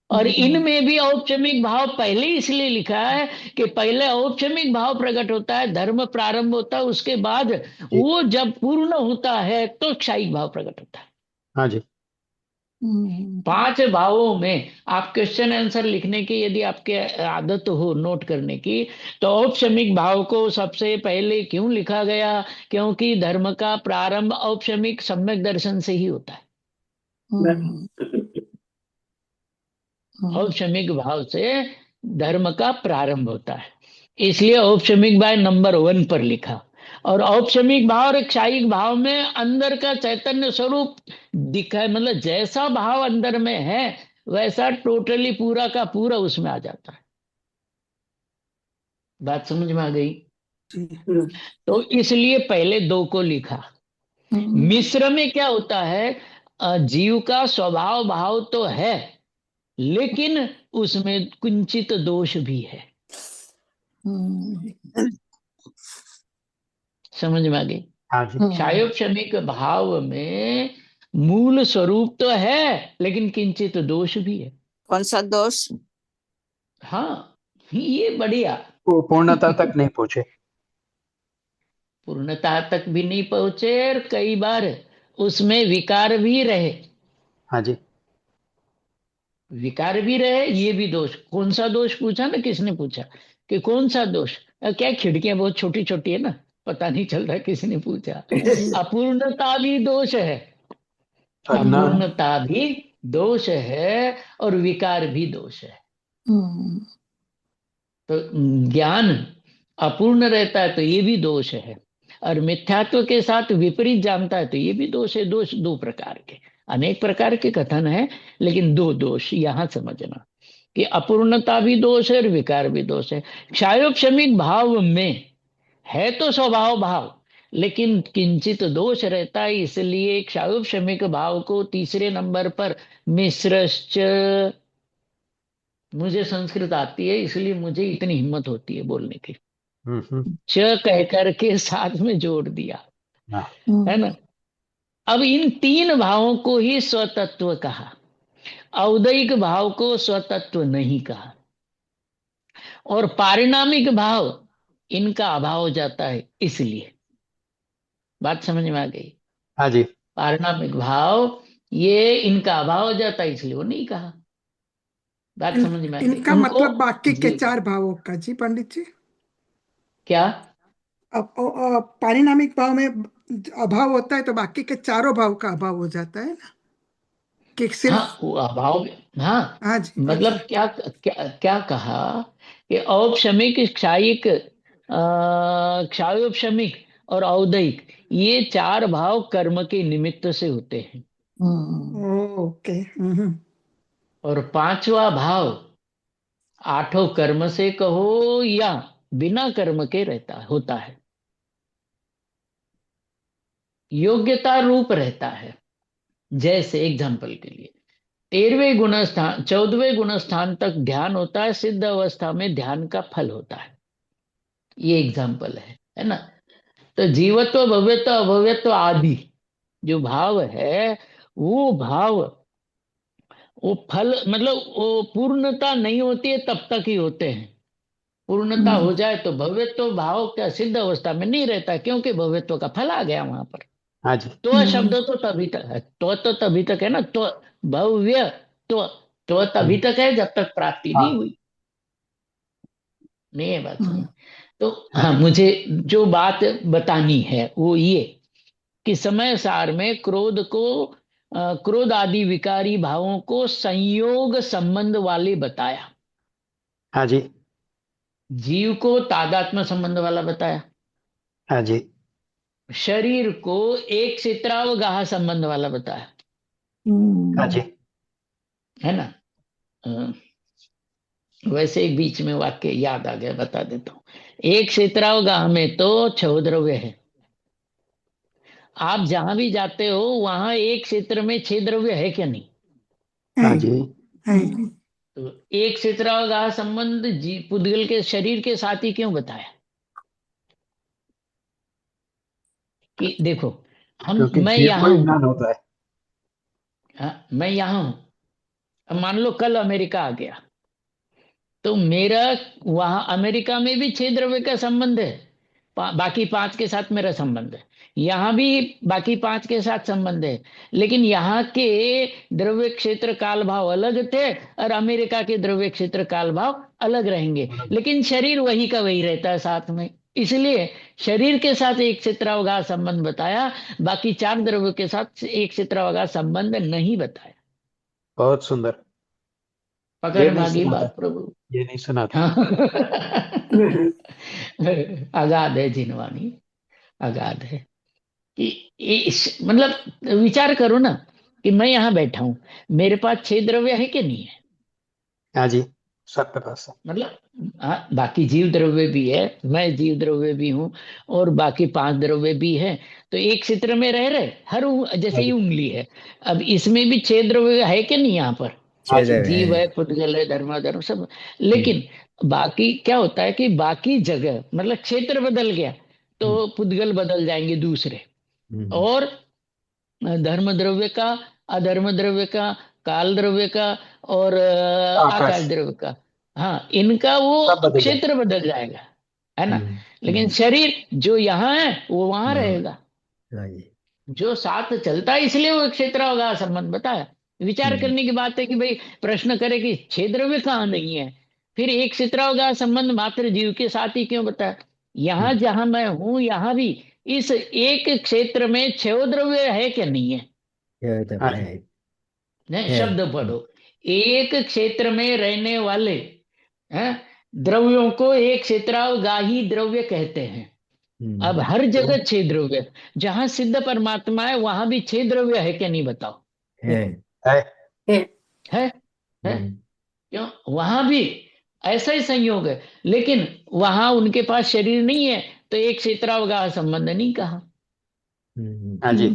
और इनमें भी औपशमिक भाव पहले इसलिए लिखा है कि पहले औपशमिक भाव प्रकट होता है, धर्म प्रारंभ होता है, उसके बाद वो जब पूर्ण होता है तो क्षायिक भाव प्रकट होता है। हाँ जी। पांच भावों में आप क्वेश्चन आंसर लिखने की यदि आपके आदत हो नोट करने की, तो औपशमिक भाव को सबसे पहले क्यों लिखा गया? क्योंकि धर्म का प्रारंभ औपशमिक सम्यक दर्शन से ही होता है। औपशमिक भाव से धर्म का प्रारंभ होता है, इसलिए औपशमिक भाव नंबर 1 पर लिखा। और औपशमिक भाव और क्षायिक भाव में अंदर का चैतन्य स्वरूप दिखा है, मतलब जैसा भाव अंदर में है वैसा टोटली पूरा का पूरा उसमें आ जाता है। बात समझ में आ गई? तो इसलिए पहले दो को लिखा। मिश्र में क्या होता है, जीव का स्वभाव भाव तो है, लेकिन उसमें कुंचित दोष भी है। समझ में आ गई? हाँ जी। क्षायोपशमिक भाव में मूल स्वरूप तो है, लेकिन किंचित दोष भी है। कौन सा दोष? हाँ, ये बढ़िया। वो पूर्णता तक नहीं पहुंचे। पूर्णता तक भी नहीं पहुंचे और कई बार उसमें विकार भी रहे। हाँ जी। विकार भी रहे, ये भी दोष। कौन सा दोष पूछा ना, किसने पूछा कि कौन सा दोष? क्या खिड़कियां बहुत छोटी छोटी है ना, पता नहीं चल रहा किसने पूछा। अपूर्णता भी दोष है, अपूर्णता भी दोष है और विकार भी दोष है। तो ज्ञान अपूर्ण रहता है तो ये भी दोष है, और मिथ्यात्व के साथ विपरीत जानता है तो ये भी दोष है। दोष दो प्रकार के, अनेक प्रकार के कथन है, लेकिन दो दोष यहाँ समझना कि अपूर्णता भी दोष है और विकार भी दोष है। क्षायोपशमिक भाव में है तो स्वभाव भाव, लेकिन किंचित दोष रहता है, इसलिए क्षायोपशमिक भाव को तीसरे नंबर पर मिश्रश्च, मुझे संस्कृत आती है इसलिए मुझे इतनी हिम्मत होती है बोलने की, च कह करके साथ में जोड़ दिया, हाँ, है ना। अब इन तीन भावों को ही स्वतत्व कहा, औदैहिक भाव को स्वतत्व नहीं कहा, और पारिणामिक भाव इनका अभाव हो जाता है, इसलिए। बात समझ में आ गई? हाँ जी, पारिणामिक भाव ये इनका अभाव हो जाता है, इसलिए वो नहीं कहा। बात समझ में आ गई? इनका उनको मतलब बाकी के जी, चार भावों का जी पंडित जी। क्या? अब पारिणामिक भाव में अभाव होता है तो बाकी के चारों भाव का अभाव हो जाता है ना, कि हाँ, सिर्फ। वो अभाव। हाँ, हाँ जी, हाँ मतलब जी। क्या क्या क्या कहा कि औपशमिक, क्षायिक, क्षायोपशमिक और औदैहिक, ये चार भाव कर्म के निमित्त से होते हैं, ओके। और पांचवा भाव आठों कर्म से कहो या बिना कर्म के रहता होता है, योग्यता रूप रहता है। जैसे एग्जाम्पल के लिए 13वें गुण स्थान 14वें गुण स्थान तक ध्यान होता है, सिद्ध अवस्था में ध्यान का फल होता है। ये एग्जाम्पल है ना। तो जीवत्व, भव्यत्व, अभव्यत्व आदि जो भाव है, वो भाव, वो फल, मतलब वो पूर्णता नहीं होती है तब तक ही होते हैं। पूर्णता हो जाए तो भव्यत्व भाव क्या सिद्ध अवस्था में नहीं रहता, क्योंकि भव्यत्व का फल आ गया वहां पर। हाँ जी, तो शब्द तो तभी तक है, तो तभी तक है ना, तो भव्य, तो तभी तक है जब तक प्राप्ति नहीं हाँ, हुई। नहीं है बात समझ? तो हाँ, मुझे जो बात बतानी है वो ये कि समय सार में क्रोध को, क्रोध आदि विकारी भावों को संयोग संबंध वाले बताया, हाँ जी, जीव को तादात्म्य संबंध वाला बताया, हाँ जी, शरीर को एक चित्रावगाह संबंध वाला बताया, हाँ जी, है ना। अ, वैसे एक बीच में वाक्य याद आ गया, बता देता हूँ। एक क्षेत्रावगाह में तो छह द्रव्य है। आप जहां भी जाते हो वहां एक क्षेत्र में छह द्रव्य है क्या नहीं? हाँ जी, है। तो एक क्षेत्रावगाह संबंध पुद्गल के शरीर के साथ ही क्यों बताया? कि देखो, क्योंकि मैं जीव को यहां ही हूं, ज्ञान होता है। हाँ, मैं यहां हूं। अब मान लो कल अमेरिका आ गया, तो मेरा वहां अमेरिका में भी छह द्रव्य का संबंध है, बाकी पांच के साथ मेरा संबंध है। यहाँ भी बाकी पांच के साथ संबंध है, लेकिन यहाँ के द्रव्य क्षेत्र काल भाव अलग थे और अमेरिका के द्रव्य क्षेत्र काल भाव अलग रहेंगे, लेकिन शरीर वही का वही रहता है साथ में। इसलिए शरीर के साथ एक क्षेत्रावगाह संबंध बताया, बाकी चार द्रव्य के साथ एक क्षेत्रावगाह संबंध नहीं बताया। बहुत सुंदर। पकड़ ये में नहीं आ गई सुना था, बात प्रभु? ये नहीं सुना था। हाँ। अगाध है जिनवानी, अगाध है। कि मतलब विचार करो ना कि मैं यहां बैठा हूं, मेरे पास छह द्रव्य है कि नहीं है? हाँ जी, सबके पास है। मतलब हाँ, बाकी जीव द्रव्य भी है, मैं जीव द्रव्य भी हूं, और बाकी पांच द्रव्य भी है। तो एक क्षेत्र में रह रहे हर जैसे हाँ ही जी, उंगली है, अब इसमें भी छह द्रव्य है कि नहीं यहाँ पर? हाँ छह जी, द्रव्य जीव है, है। पुद्गल है, धर्माधर्म सब। लेकिन बाकी क्या होता है कि बाकी जगह मतलब क्षेत्र बदल गया हम्म, तो पुद्गल बदल जाएंगे दूसरे, हम्म, और धर्म द्रव्य का, अधर्म द्रव्य का, काल द्रव्य का, और आकाश, आकाश द्रव्य का, हाँ, इनका वो सब बदल जाए। क्षेत्र बदल जाएगा, है ना। हम्म, लेकिन शरीर जो यहाँ है वो वहां हाँ रहेगा, हाँ जी। जो साथ चलता है, इसलिए वो क्षेत्र होगा संबंध बताया। विचार हम्म, करने की बात है कि भाई प्रश्न करे कि छह द्रव्य कहाँ नहीं है, फिर एक क्षेत्र होगा संबंध मात्र जीव के साथ ही क्यों बताया? यहाँ हम्म, जहां मैं हूं यहाँ भी इस एक क्षेत्र में छह द्रव्य है क्या नहीं है? छह हाँ द्रव्य जी, नहीं, है। शब्द पढ़ो। एक क्षेत्र में रहने वाले हैं द्रव्यों को एक क्षेत्रावगाही द्रव्य कहते हैं। अब हर जगह छह द्रव्य, जहां सिद्ध परमात्मा है वहां भी छह द्रव्य है क्या, नहीं बताओ? है। है। है। है। क्यों? वहां भी ऐसा ही संयोग है, लेकिन वहां उनके पास शरीर नहीं है तो एक क्षेत्रावगाह संबंध नहीं कहा। हाँ जी।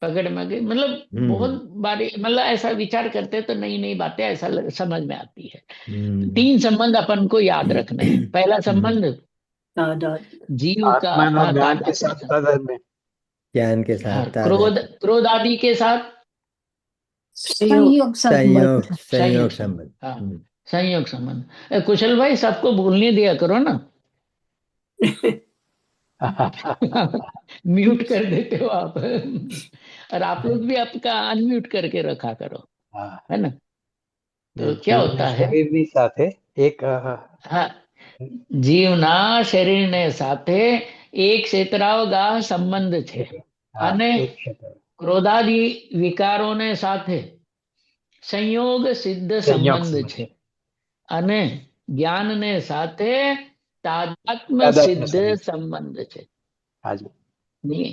पकड़ में गई, मतलब बहुत बारी, मतलब ऐसा विचार करते तो नई नई बातें ऐसा समझ में आती है। तीन संबंध अपन को याद रखने हैं। पहला संबंध तादाद। जीव का, आत्मा और ज्ञान के साथ तादात्म्य। तादाद में। ज्ञान के हाँ, साथ क्रोध, तादात्म्य। क्रोध आदि के साथ संयोग। संयोग संयोग संयोग संबंध। संबंध। हाँ, संयोग संबंध। कुशल भाई सबको बोलने दिया करो ना। म्यूट कर देते हो आप। और आप लोग भी आपका अनम्यूट करके रखा करो, है ना? तो क्या होता है? शरीर ની સાથે એક हाँ, જીવના શરીરને સાથે એક ક્ષેત્રાવગાહ સંબંધ છે, અને એક ક્ષેત્ર ક્રોધાદિ વિકારોને સાથે સંયોગ સિદ્ધ સંયોગ સંબંધ સંબંધ. છે, અને જ્ઞાનને સાથે તાદાત્મ્ય તાદાત્મ્ય સિદ્ધ સંબંધ. સંબंध છે। હાજી, नहीं।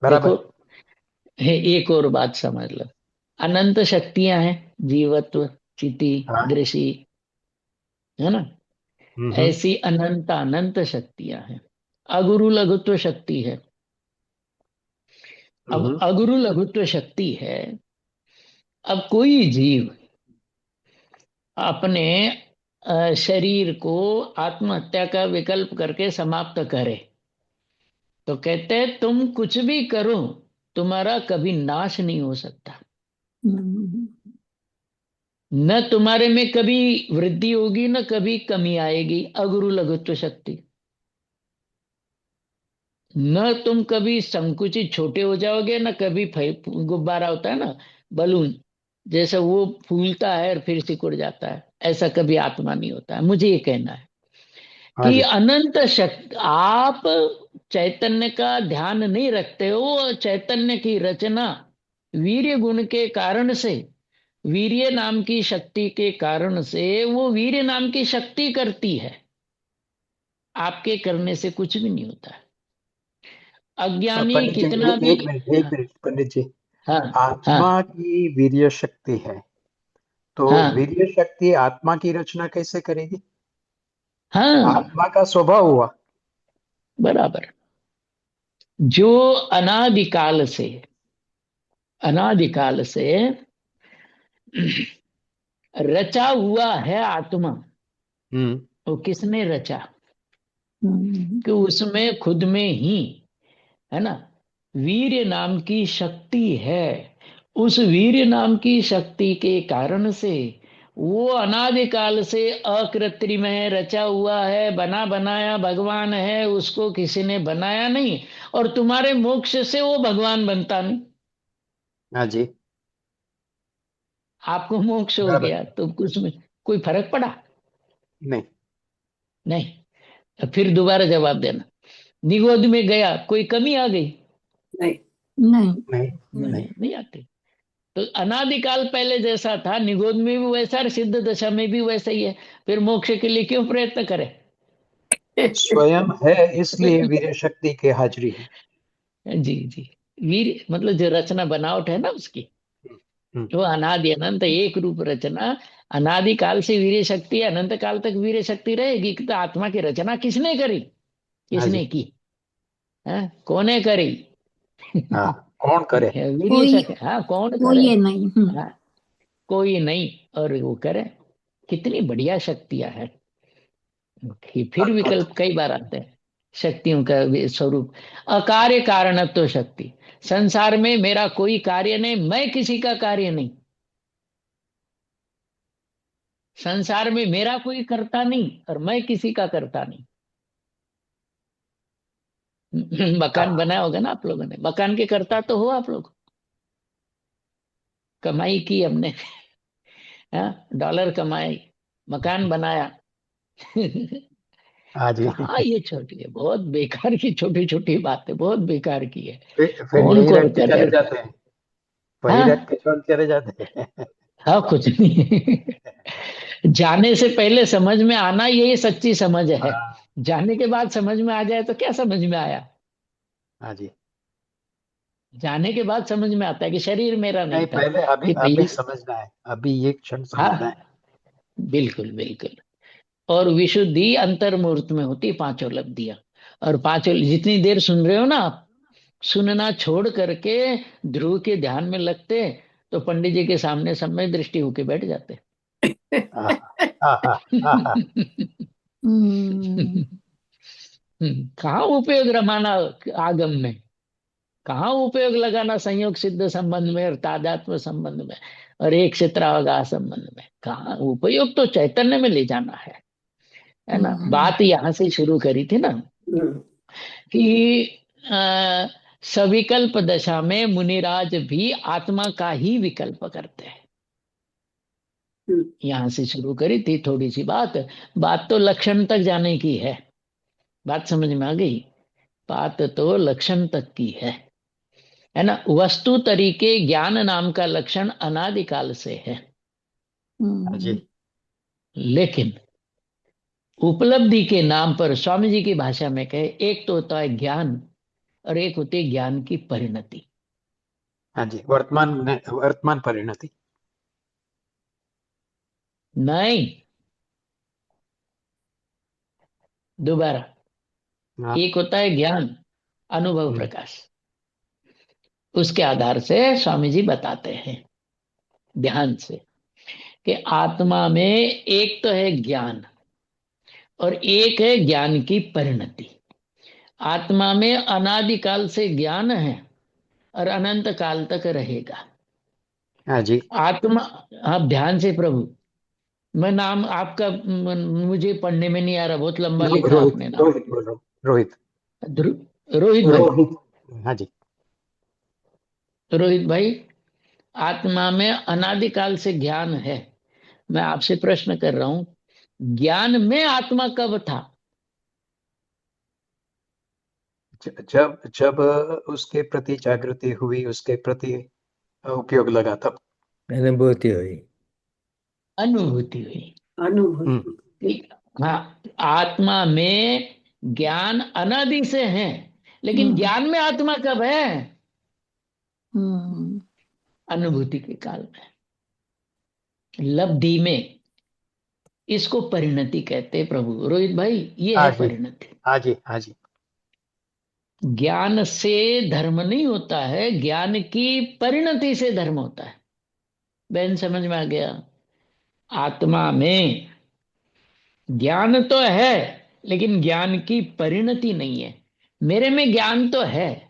બરાબર. देखो, एक और बात समझ लो। अनंत शक्तियां हैं, जीवत्व, चिति, हाँ। दृष्टि, है ना? ऐसी अनंत अनंत शक्तियां हैं। अगुरु लघुत्व शक्ति है। अब अगुरु लघुत्व शक्ति है। अब कोई जीव अपने शरीर को आत्महत्या का विकल्प करके समाप्त करे तो कहते हैं तुम कुछ भी करो तुम्हारा कभी नाश नहीं हो सकता, न तुम्हारे में कभी वृद्धि होगी न कभी कमी आएगी। अगुरु लघुत्व शक्ति। न तुम कभी संकुचित छोटे हो जाओगे, न कभी गुब्बारा होता है ना, बलून जैसा, वो फूलता है और फिर सिकुड़ जाता है, ऐसा कभी आत्मा नहीं होता है। मुझे ये कहना है कि अनंत शक्ति, आप चैतन्य का ध्यान नहीं रखते हो। चैतन्य की रचना वीर्य गुण के कारण से, वीर्य नाम की शक्ति के कारण से वो वीर्य नाम की शक्ति करती है, आपके करने से कुछ भी नहीं होता है। अज्ञानी पंडित जी, कितना भी, एक मिनट पंडित जी, हाँ आत्मा हाँ की वीर्य शक्ति है, तो हाँ वीर्य शक्ति आत्मा की रचना कैसे करेगी? हाँ, आत्मा का स्वभाव हुआ। बराबर। जो अनादिकाल से, अनादिकाल से रचा हुआ है आत्मा, वो किसने रचा? कि उसमें खुद में ही, है ना, वीर्य नाम की शक्ति है। उस वीर्य नाम की शक्ति के कारण से वो अनादिकाल से अकृत्रिम है, रचा हुआ है, बना बनाया भगवान है, उसको किसी ने बनाया नहीं। और तुम्हारे मोक्ष से वो भगवान बनता नहीं। हाँ जी, आपको मोक्ष हो गया तो उसमें कोई फर्क पड़ा? नहीं। नहीं। तो फिर दोबारा जवाब देना। निगोद में गया, कोई कमी आ गई? नहीं। नहीं नहीं आती। तो अनादिकाल पहले जैसा था, निगोद में भी वैसा, और सिद्ध दशा में भी वैसा ही है। फिर मोक्ष के लिए क्यों प्रयत्न करे? स्वयं है, इसलिए वीर्य शक्ति की हाजिरी है। जी जी। वीर मतलब जो रचना बनावट है ना उसकी, जो अनादि अनंत एक रूप रचना, अनादि काल से वीर्य शक्ति, अनंत काल तक वीर्य शक्ति रहेगी। तो आत्मा की रचना किसने करी? किसने की? कौने करी? हाँ, कौन करे? वीर्य शक्ति। हाँ, कौन करे? कोई नहीं। हाँ, कोई नहीं। और वो करे। कितनी बढ़िया शक्तियां हैं। फिर विकल्प कई बार आते हैं शक्तियों का स्वरूप। अकार्य कारणत्व शक्ति। संसार में मेरा कोई कार्य नहीं, मैं किसी का कार्य नहीं। संसार में मेरा कोई करता नहीं और मैं किसी का करता नहीं। मकान बनाया होगा ना आप लोगों ने, मकान के करता तो हो आप लोग। कमाई की हमने, डॉलर कमाए, मकान बनाया। हाँ जी। हाँ, ये छोटी है, बहुत बेकार की छोटी छोटी बातें, बहुत बेकार की है। फिर कौन यही कौन रख के करे? चले जाते हैं, वही हाँ रख के छोड़ चले जाते हैं। हाँ, कुछ नहीं। जाने से पहले समझ में आना, यही सच्ची समझ है। जाने के बाद समझ में आ जाए तो क्या समझ में आया? हाँ जी। जाने के बाद समझ में आता है कि शरीर मेरा नहीं नहीं, था, पहले अभी कि अभी भैया। समझना है, अभी ये क्षण समझना है। हाँ, बिल्कुल बिल्कुल। और विशुद्धि अंतर्मुहूर्त में होती, पांचों लब्धियां। और पांचों जितनी देर सुन रहे हो ना आप, सुनना छोड़ करके ध्रुव के ध्यान में लगते, तो पंडित जी के सामने समय दृष्टि होके बैठ जाते। आहा, आहा, आहा। हम्म, कहाँ उपयोग रमाना आगम में, कहाँ उपयोग लगाना संयोग सिद्ध संबंध में और तादात्म्य संबंध में और एक क्षेत्रावगाह संबंध में? कहाँ उपयोग? तो चैतन्य में ले जाना है ना। बात यहाँ से शुरू करी थी ना कि सविकल्प दशा में मुनिराज भी आत्मा का ही विकल्प करते हैं। यहाँ से शुरू करी थी थोड़ी सी बात। बात तो लक्षण तक जाने की है। बात समझ में आ गई? बात तो लक्षण तक की है ना। वस्तु तरीके ज्ञान नाम का लक्षण अनादिकाल से है, हाँ जी। लेकिन उपलब्धि के नाम पर स्वामी जी की भाषा में कहे, एक तो होता है ज्ञान और एक होती है ज्ञान की परिणति। हाँ जी, वर्तमान परिणति। नहीं, दोबारा। हाँ। एक होता है ज्ञान, अनुभव हम्म, प्रकाश। उसके आधार से स्वामी जी बताते हैं ध्यान से कि आत्मा में एक तो है ज्ञान और एक है ज्ञान की परिणति। आत्मा में अनादिकाल से ज्ञान है और अनंत काल तक रहेगा। हाँ जी। आत्मा, आप ध्यान से प्रभु, मैं नाम आपका मुझे पढ़ने में नहीं आ रहा, बहुत लंबा लिखा रोहित, आपने नाम। रोहित बोल रहा हूँ, रोहित। रोहित भाई। रोहित। हाँ जी। रोहित भाई, आत्मा में अनादिकाल से ज्ञान है। मैं आपसे प्रश्न कर रहा हूं, ज्ञान में आत्मा कब था? जब जब उसके प्रति जागृति हुई, उसके प्रति उपयोग लगा, तब। अनुभूति हुई। अनुभूति हुई। अनुभूति। ठीक। हाँ, आत्मा में ज्ञान अनादि से है, लेकिन ज्ञान में आत्मा कब है? अनुभूति के काल में, लब्धि में। इसको परिणति कहते हैं प्रभु। रोहित भाई, ये हाँ है जी। परिणति। हाँ जी। हाँ जी। ज्ञान से धर्म नहीं होता है, ज्ञान की परिणति से धर्म होता है। बहन समझ में आ गया? आत्मा में ज्ञान तो है, लेकिन ज्ञान की परिणति नहीं है। मेरे में ज्ञान तो है,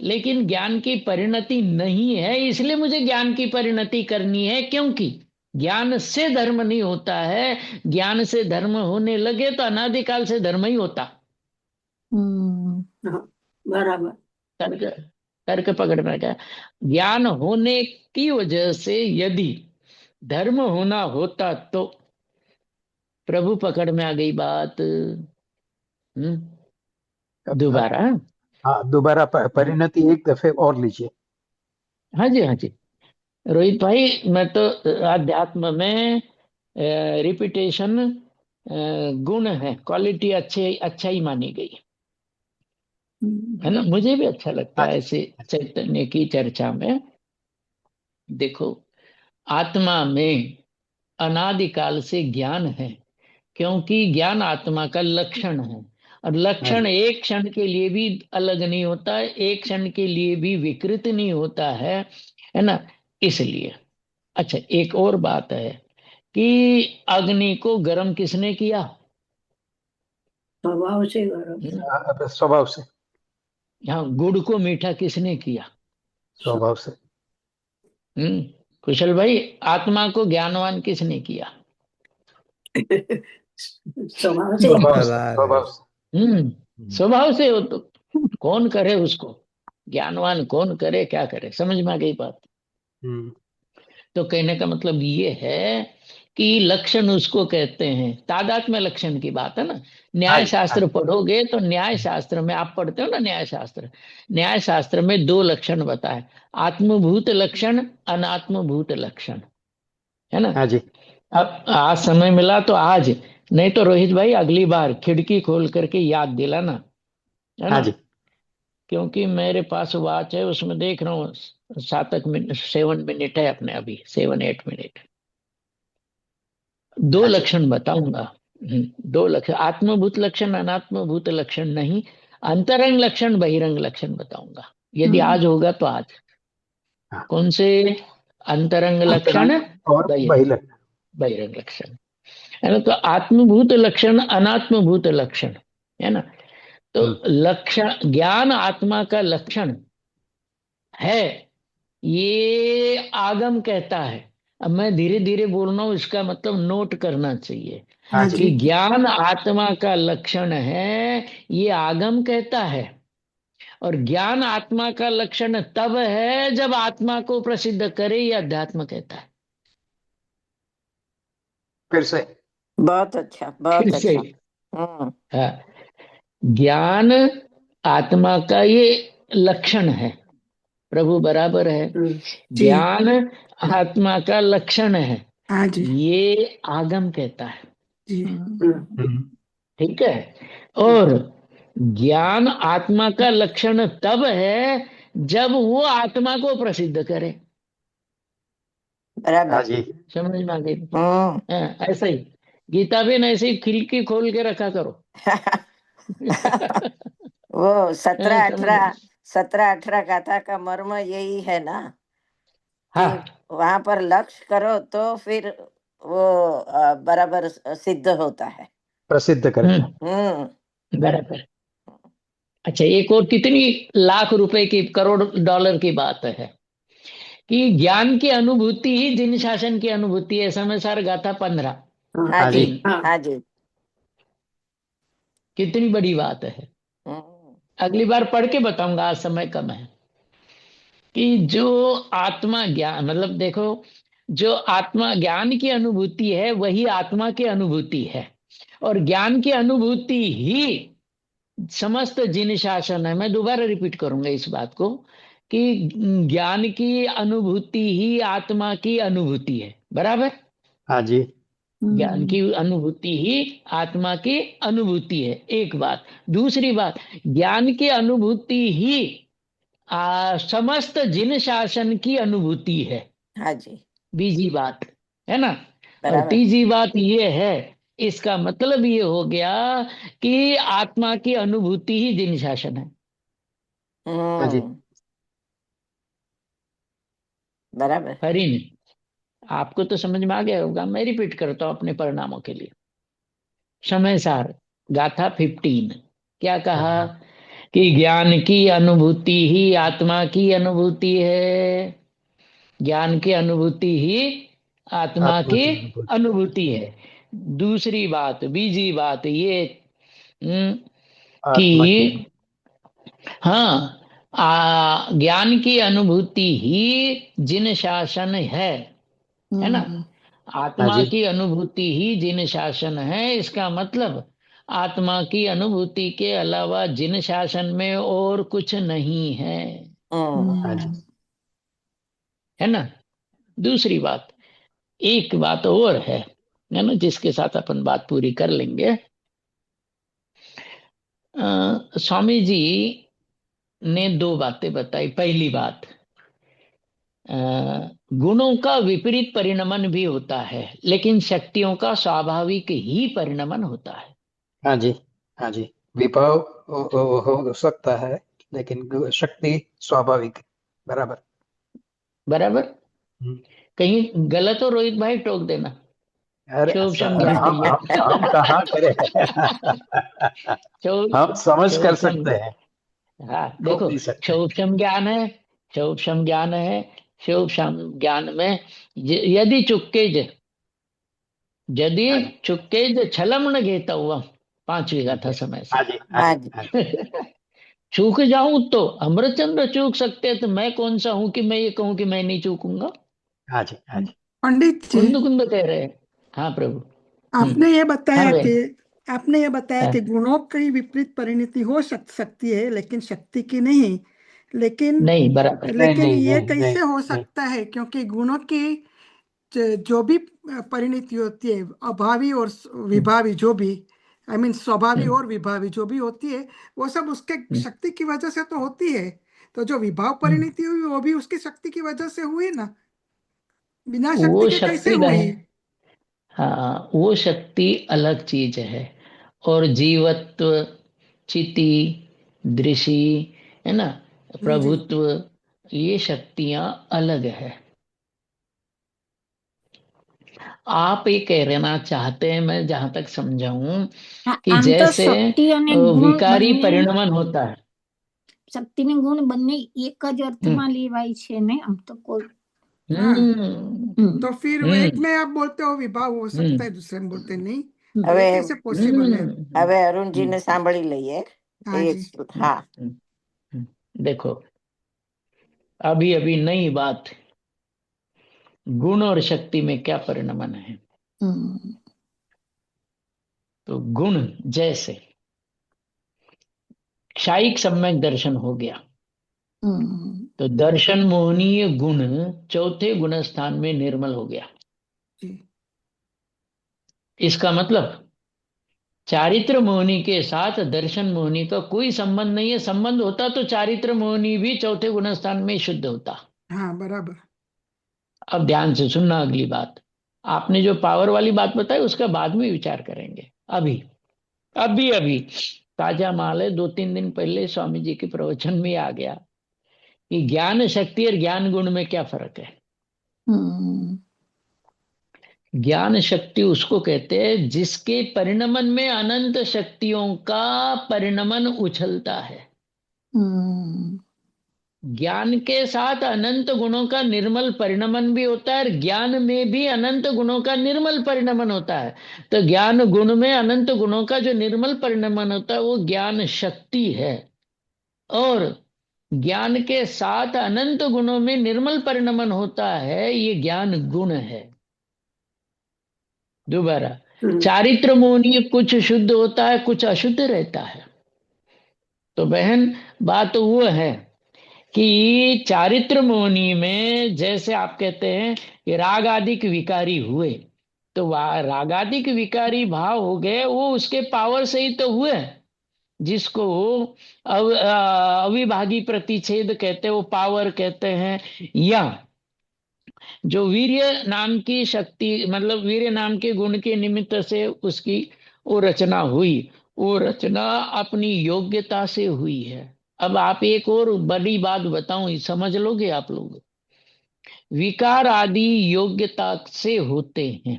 लेकिन ज्ञान की परिणति नहीं है, इसलिए मुझे ज्ञान की परिणति करनी है। क्योंकि ज्ञान से धर्म नहीं होता है। ज्ञान से धर्म होने लगे तो अनादिकाल से धर्म ही होता। हाँ, बराबर। तर्क तर्क पकड़ना क्या? ज्ञान होने की वजह से यदि धर्म होना होता तो, प्रभु पकड़ में आ गई बात। दोबारा। हाँ, दोबारा परिणति एक दफे और लीजिए। हाँ जी, हाँ जी। रोहित भाई, मैं तो अध्यात्म में रिपीटेशन गुण है, क्वालिटी अच्छे अच्छा ही मानी गई है ना। मुझे भी अच्छा लगता हाँ है जी। ऐसे चैतन्य की चर्चा में। देखो, आत्मा में अनादिकाल से ज्ञान है, क्योंकि ज्ञान आत्मा का लक्षण है। और हाँ लक्षण जी। एक क्षण के लिए भी अलग नहीं होता है, एक क्षण के लिए भी विकृत नहीं होता है ना। इसलिए अच्छा, एक और बात है कि अग्नि को गर्म किसने किया? स्वभाव से गौरव। स्वभाव से। यहाँ गुड़ को मीठा किसने किया? स्वभाव से। हम्म कुशल भाई, आत्मा को ज्ञानवान किसने किया? स्वभाव से। स्वभाव से। स्वभाव है। स्वभाव से। स्वभाव से हो तो कौन करे उसको? ज्ञानवान कौन करे, क्या करे? समझ में आ गई बात? हम्म, तो कहने का मतलब ये है कि लक्षण उसको कहते हैं, तादात्म्य में लक्षण की बात है ना। हाँ न्याय जी। हाँ शास्त्र जी। पढ़ोगे तो न्याय शास्त्र में, आप पढ़ते हो ना न्याय शास्त्र, न्याय शास्त्र में दो लक्षण बताए, आत्मभूत लक्षण, अनात्मभूत लक्षण, है ना। हाँ जी। अब आज समय मिला तो आज नहीं तो रोहित भाई अगली बार खिड़की खोल करके याद दिलाना, है हाँ ना? जी। क्योंकि मेरे पास वॉच है, उसमें देख रहा हूँ 7 मिनट 7 मिनट है अपने, अभी 7-8 मिनट। दो हाँ जी। लक्षण बताऊंगा। 2 लक्षण, आत्मभूत लक्षण, अनात्मभूत लक्षण नहीं, अंतरंग लक्षण, बहिरंग लक्षण बताऊंगा। यदि आज होगा तो आज। हाँ। कौन से? अंतरंग लक्षण, अंतरंग और बहिरंग बहिरंग। बहिरंग लक्षण, है ना? तो आत्मभूत लक्षण, अनात्मभूत लक्षण, है ना? तो लक्षण, ज्ञान आत्मा का लक्षण है, ये आगम कहता है। अब मैं धीरे धीरे बोल रहा हूं, इसका मतलब नोट करना चाहिए हाँ हाँ जी। कि जी। ज्ञान आत्मा का लक्षण है, ये आगम कहता है। और ज्ञान आत्मा का लक्षण तब है जब आत्मा को प्रसिद्ध करे, ये अध्यात्म कहता है। फिर से। बहुत अच्छा, बहुत फिर से, अच्छा। हाँ, ज्ञान आत्मा का ये लक्षण है, प्रभु बराबर है। जी। ज्ञान आत्मा का लक्षण है, हाँ जी। ये आगम कहता है। जी। ठीक है। और ज्ञान आत्मा का लक्षण तब है जब वो आत्मा को प्रसिद्ध करे। हाँ बराबर। जी। समझ में आ गई? हम्म। ऐसा ही गीता भी ऐसे ही खिड़की खोल के रखा करो। वो 17-18 समझ? 17-18 गाथा का मर्म यही है ना, कि हाँ वहां पर लक्ष्य करो तो फिर वो बराबर सिद्ध होता है। प्रसिद्ध करता है। बराबर। अच्छा, एक और कितनी लाख रुपए की, करोड़ डॉलर की बात है कि ज्ञान की अनुभूति ही जिन शासन की अनुभूति है। समय सार गाथा 15 हाँ हाँ जी, जी। 3। हाँ जी। कितनी बड़ी बात है। हम्म, अगली बार पढ़ के बताऊंगा, आज समय कम है। कि जो आत्मा ज्ञान, मतलब देखो, जो आत्मा ज्ञान की अनुभूति है वही आत्मा की अनुभूति है। और ज्ञान की अनुभूति ही समस्त जिन शासन है। मैं दोबारा रिपीट करूंगा इस बात को, कि ज्ञान की अनुभूति ही आत्मा की अनुभूति है। बराबर? हाँ जी। ज्ञान की अनुभूति ही आत्मा की अनुभूति है, एक बात। दूसरी बात, ज्ञान की अनुभूति ही समस्त जिन शासन की अनुभूति है। हाँ जी, बीजी बात, है ना? और बराबर। तीसरी बात ये है, इसका मतलब ये हो गया कि आत्मा की अनुभूति ही जिन शासन है। हाँ जी। बराबर। हरिन, आपको तो समझ में आ गया होगा, मैं रिपीट करता हूं अपने परिणामों के लिए। समय सार गाथा 15 क्या कहा? कि ज्ञान की अनुभूति ही आत्मा की अनुभूति है। ज्ञान की अनुभूति ही आत्मा आत्मा की की अनुभूति। अनुभूति है। दूसरी बात, बीजी बात ये आत्मा की कि अनुभूति। हाँ, ज्ञान की अनुभूति ही जिन शासन है ना? हाँ आत्मा जी। की अनुभूति ही जिन शासन है, इसका मतलब आत्मा की अनुभूति के अलावा जिन शासन में और कुछ नहीं है। हाँ जी। है ना? दूसरी बात, एक बात और है ना, जिसके साथ अपन बात पूरी कर लेंगे। स्वामी जी ने 2 बातें बताई। पहली बात, गुणों का विपरीत परिणमन भी होता है, लेकिन शक्तियों का स्वाभाविक ही परिणमन होता है। हाँ जी। हाँ जी। विभव हो सकता है, लेकिन शक्ति स्वाभाविक। बराबर। बराबर? हम्म। कहीं गलत हो रोहित भाई, टोक देना। अरे शोभ शम हम ज्ञान है ये। हम कहाँ करें। शोभ हम समझ शोभ कर शम, सकते हैं, हाँ ठोक देखो, नहीं सकते। शोभ शम ज्ञान है, शोभ शम ज्ञान है। शोभ शम ज्ञान में यदि चुक्केज, यदि हाँ जी। चुक्केज छलम न घेता हुआ, 5वीं गाथा समय हाँ से। जी। हाँ हाँ जी। जी, हाँ जी। चूक जाऊं तो अमृतचंद्र चूक सकते हैं, तो मैं कौन सा हूं कि मैं ये कहूं कि मैं नहीं चूकूंगा? हाँ जी। हाँ जी। पंडित जी, कुंद कुंद कह रहे हैं। हाँ प्रभु। आपने ये हाँ बताया बहन। कि आपने ये बताया हाँ, कि गुणों की विपरीत परिणति हो सकती है, लेकिन शक्ति की नहीं। लेकिन नहीं बराबर। नहीं लेकिन नहीं ये नहीं नहीं कैसे हो नहीं। सकता है? क्योंकि गुणों की जो भी परिणति होती है, अभावी और विभावी जो भी, आई मीन स्वभावी और विभावी जो भी होती है, वो सब उसके शक्ति की वजह से तो होती है। तो जो विभाव परिणति हुई वो भी उसकी शक्ति की वजह से हुई ना, बिना शक्ति वो के कैसे शक्ति हुई? है, हाँ वो शक्ति अलग चीज है। और जीवत्व, चिति, दृषि, है ना, जी। प्रभुत्व, ये शक्तियां अलग है। आप ये कहना चाहते हैं, मैं जहां तक समझाऊं, कि આમ તો जैसे શક્તિ અને ગુણ विकारी બંને, परिणमन होता है। શક્તિ ને ગુણ બંને એક જ અર્થમાં લેવાય છે ને, આમ તો કોઈ हाँ, हम्म तो फिर वो एक हम्म में आप बोलते हो विभाव हो सकता हम्म है, दूसरे में बोलते नहीं, હવે ये कैसे पॉसिबल है? હવે અરુણજીને સાંભળી લઈએ हाँ એ जी। હા देखो, अभी अभी नई बात, गुण और शक्ति में क्या परिणमन है। तो गुण जैसे क्षायिक सम्यक दर्शन हो गया, तो दर्शन मोहनीय गुण चौथे गुण स्थान में निर्मल हो गया। जी। इसका मतलब चारित्र मोहनी के साथ दर्शन मोहनी का कोई संबंध नहीं है। संबंध होता तो चारित्र मोहनी भी चौथे गुण स्थान में शुद्ध होता। हाँ बराबर। अब ध्यान से सुनना अगली बात। आपने जो पावर वाली बात बताई उसका बाद में विचार करेंगे। अभी अभी अभी ताजा माल है, 2-3 दिन पहले स्वामी जी के प्रवचन में आ गया कि ज्ञान शक्ति और ज्ञान गुण में क्या फर्क है। ज्ञान शक्ति उसको कहते हैं जिसके परिणमन में अनंत शक्तियों का परिणमन उछलता है। ज्ञान के साथ अनंत गुणों का निर्मल परिणमन भी होता है, और ज्ञान में भी अनंत गुणों का निर्मल परिणमन होता है। तो ज्ञान गुण में अनंत गुणों का जो निर्मल परिणमन होता है वो ज्ञान शक्ति है, और ज्ञान के साथ अनंत गुणों में निर्मल परिणमन होता है, ये ज्ञान गुण है। दोबारा, चारित्र मोहनीय कुछ शुद्ध होता है, कुछ अशुद्ध रहता है। तो बहन बात वो है कि चारित्र मोहनी में जैसे आप कहते हैं कि रागादिक विकारी हुए, तो रागादिक विकारी भाव हो गए, वो उसके पावर से ही तो हुए, जिसको अविभागी प्रतिच्छेद कहते हैं, वो पावर कहते हैं। या जो वीर्य नाम की शक्ति, मतलब वीर्य नाम के गुण के निमित्त से उसकी वो रचना हुई, वो रचना अपनी योग्यता से हुई है। अब आप एक और बड़ी बात बताऊं, समझ लोगे आप लोग। विकार आदि योग्यता से होते हैं।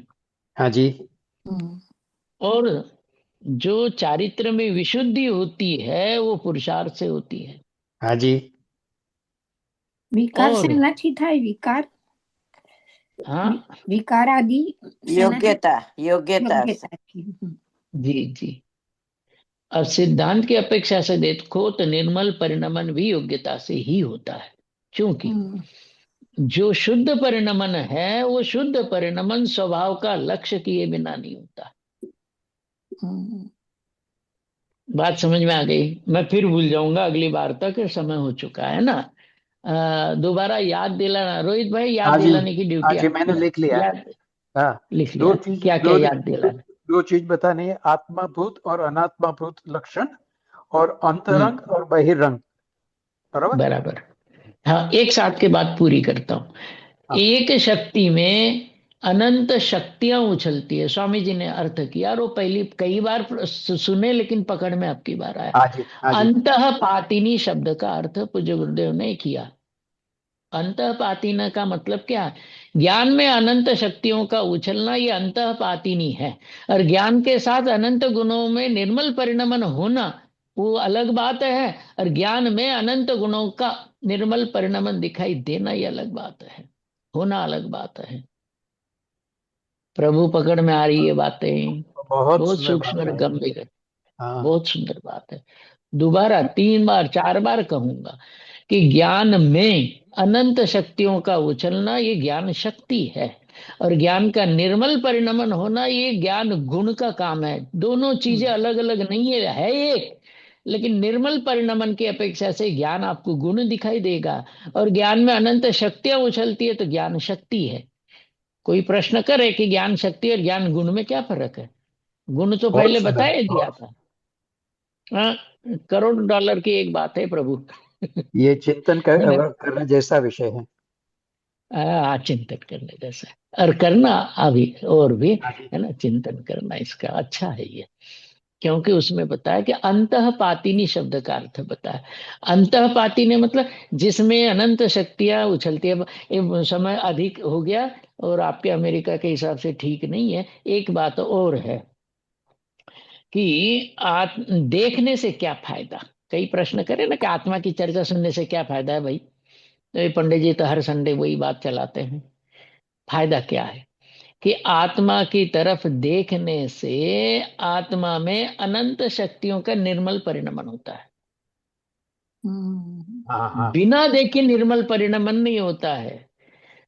हाँ जी। और जो चारित्र में विशुद्धि होती है वो पुरुषार्थ से होती है। हाँ जी। વિકાર और શેનાથી થાય? વિકાર हाँ વિકાર આદि શેનાથી? યોગ્યતા યોગ્યતા યોગ્યતાથી. जी जी। अब सिद्धांत की अपेक्षा से देखो तो निर्मल परिणमन भी योग्यता से ही होता है, क्योंकि जो शुद्ध परिणमन है वो शुद्ध परिणमन स्वभाव का लक्ष्य किए बिना नहीं होता। बात समझ में आ गई? मैं फिर भूल जाऊंगा अगली बार तक, समय हो चुका है ना। दोबारा याद दिलाना रोहित भाई, याद हाँ जी। दिलाने की हाँ ड्यूटी जी, मैंने आपकी। लिख लिया। याद हाँ, लिख दो लिया, चीज क्या क्या याद दिलाना? दो चीज बतानी है, आत्माभूत और अनात्माभूत लक्षण, और अंतरंग और बहिरंग। बराबर। बराबर। हाँ, एक साथ के बात पूरी करता हूँ। हाँ। एक शक्ति में अनंत शक्तियां उछलती है, स्वामी जी ने अर्थ किया, और वो पहली कई बार सुने लेकिन पकड़ में आपकी बार आया। हाँ जी। हाँ जी। अंतःपातिनी शब्द का अर्थ पूज्य गुरुदेव ने किया। अंतःपातिनी का मतलब क्या है? ज्ञान में अनंत शक्तियों का उछलना, ये अंतःपातिनी है। और ज्ञान के साथ अनंत गुणों में निर्मल परिणमन होना वो अलग बात है, और ज्ञान में अनंत गुणों का निर्मल परिणमन दिखाई देना ये अलग बात है, होना अलग बात है। प्रभु पकड़ में आ रही है बातें? बहुत बहुत सुंदर सूक्ष्म बात और है। गंभीर, हाँ। बहुत सुंदर बात है। दोबारा 3 बार 4 बार कहूंगा कि ज्ञान में अनंत शक्तियों का उछलना ये ज्ञान शक्ति है, और ज्ञान का निर्मल परिणमन होना ये ज्ञान गुण का काम है। दोनों चीजें अलग अलग नहीं है एक, लेकिन निर्मल परिणमन की अपेक्षा से ज्ञान आपको गुण दिखाई देगा, और ज्ञान में अनंत शक्तियां उछलती है तो ज्ञान शक्ति है। कोई प्रश्न करे कि ज्ञान शक्ति और ज्ञान गुण में क्या फर्क है? गुण तो बहुत पहले सुंदर, बताया दिया था। हाँ, करोड़ डॉलर की एक बात है प्रभु। ये चिंतन करने जैसा विषय है। चिंतन करने जैसा है। और करना अभी और भी हाँ जी, है ना, चिंतन करना इसका अच्छा है ये, क्योंकि उसमें बताया कि अंतःपातिनी शब्द का अर्थ बताया। अंतःपातिनी मतलब जिसमें अनंत शक्तियां उछलती है। ये समय अधिक हो गया और आपके अमेरिका के हिसाब से ठीक नहीं है। एक बात और है कि देखने से क्या फायदा। कई प्रश्न करे ना कि आत्मा की चर्चा सुनने से क्या फायदा है भाई। तो ये पंडित जी तो हर संडे वही बात चलाते हैं। फायदा क्या है कि आत्मा की तरफ देखने से आत्मा में अनंत शक्तियों का निर्मल परिणमन होता है। हाँ हाँ, बिना देखे निर्मल परिणमन नहीं होता है,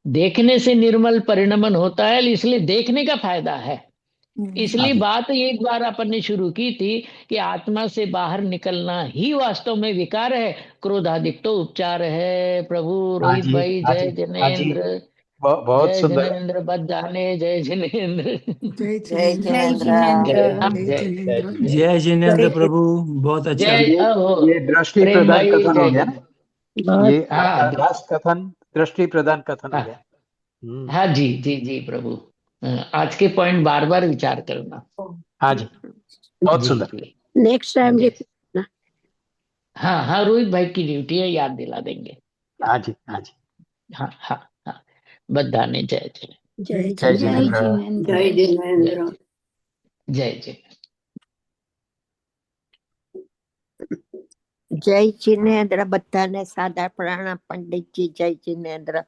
देखने से निर्मल परिणमन होता है, इसलिए देखने का फायदा है। इसलिए बात एक बार अपन ने शुरू की थी कि आत्मा से बाहर निकलना ही वास्तव में विकार है, क्रोधादिक तो उपचार है। प्रभु हाँ रोहित जी, भाई, हाँ जय जी, हाँ जी, जिनेन्द्र, बहुत जय सुंदर। जिनेन्द्र, बद जाने जय जिनेन्द्र। जय जय जिनेन्द्र, जिनेन्द्र। जय जय जिनेन्द्र। जय जय जिनेन्द्र जय प्रभु, बहुत अच्छा। जय ये दृष्टि प्रेम प्रदान भाई, कथन हो जय गया ना, जिनेन्द्र। ये आपका हाँ लास्ट कथन दृष्टि प्रदान कथन हो हाँ गया। हाँ जी जी जी प्रभु। आज के पॉइंट बार बार विचार करना। हाँ जी, बहुत जी सुंदर। जी नेक्स्ट टाइम जय। रिपीट ना। हाँ हाँ, रोहित भाई की ड्यूटी है, याद दिला देंगे। हाँ जी, हाँ जी, हाँ हाँ हाँ, बधाने जय जय जय जय जय जिनेन्द्र। जिनेन्द्र। जय जिनेन्द्र। जय जय। जय जिनेन्द्र, बधाने सादा प्रणाम पंडित जी। जय जिनेन्द्र।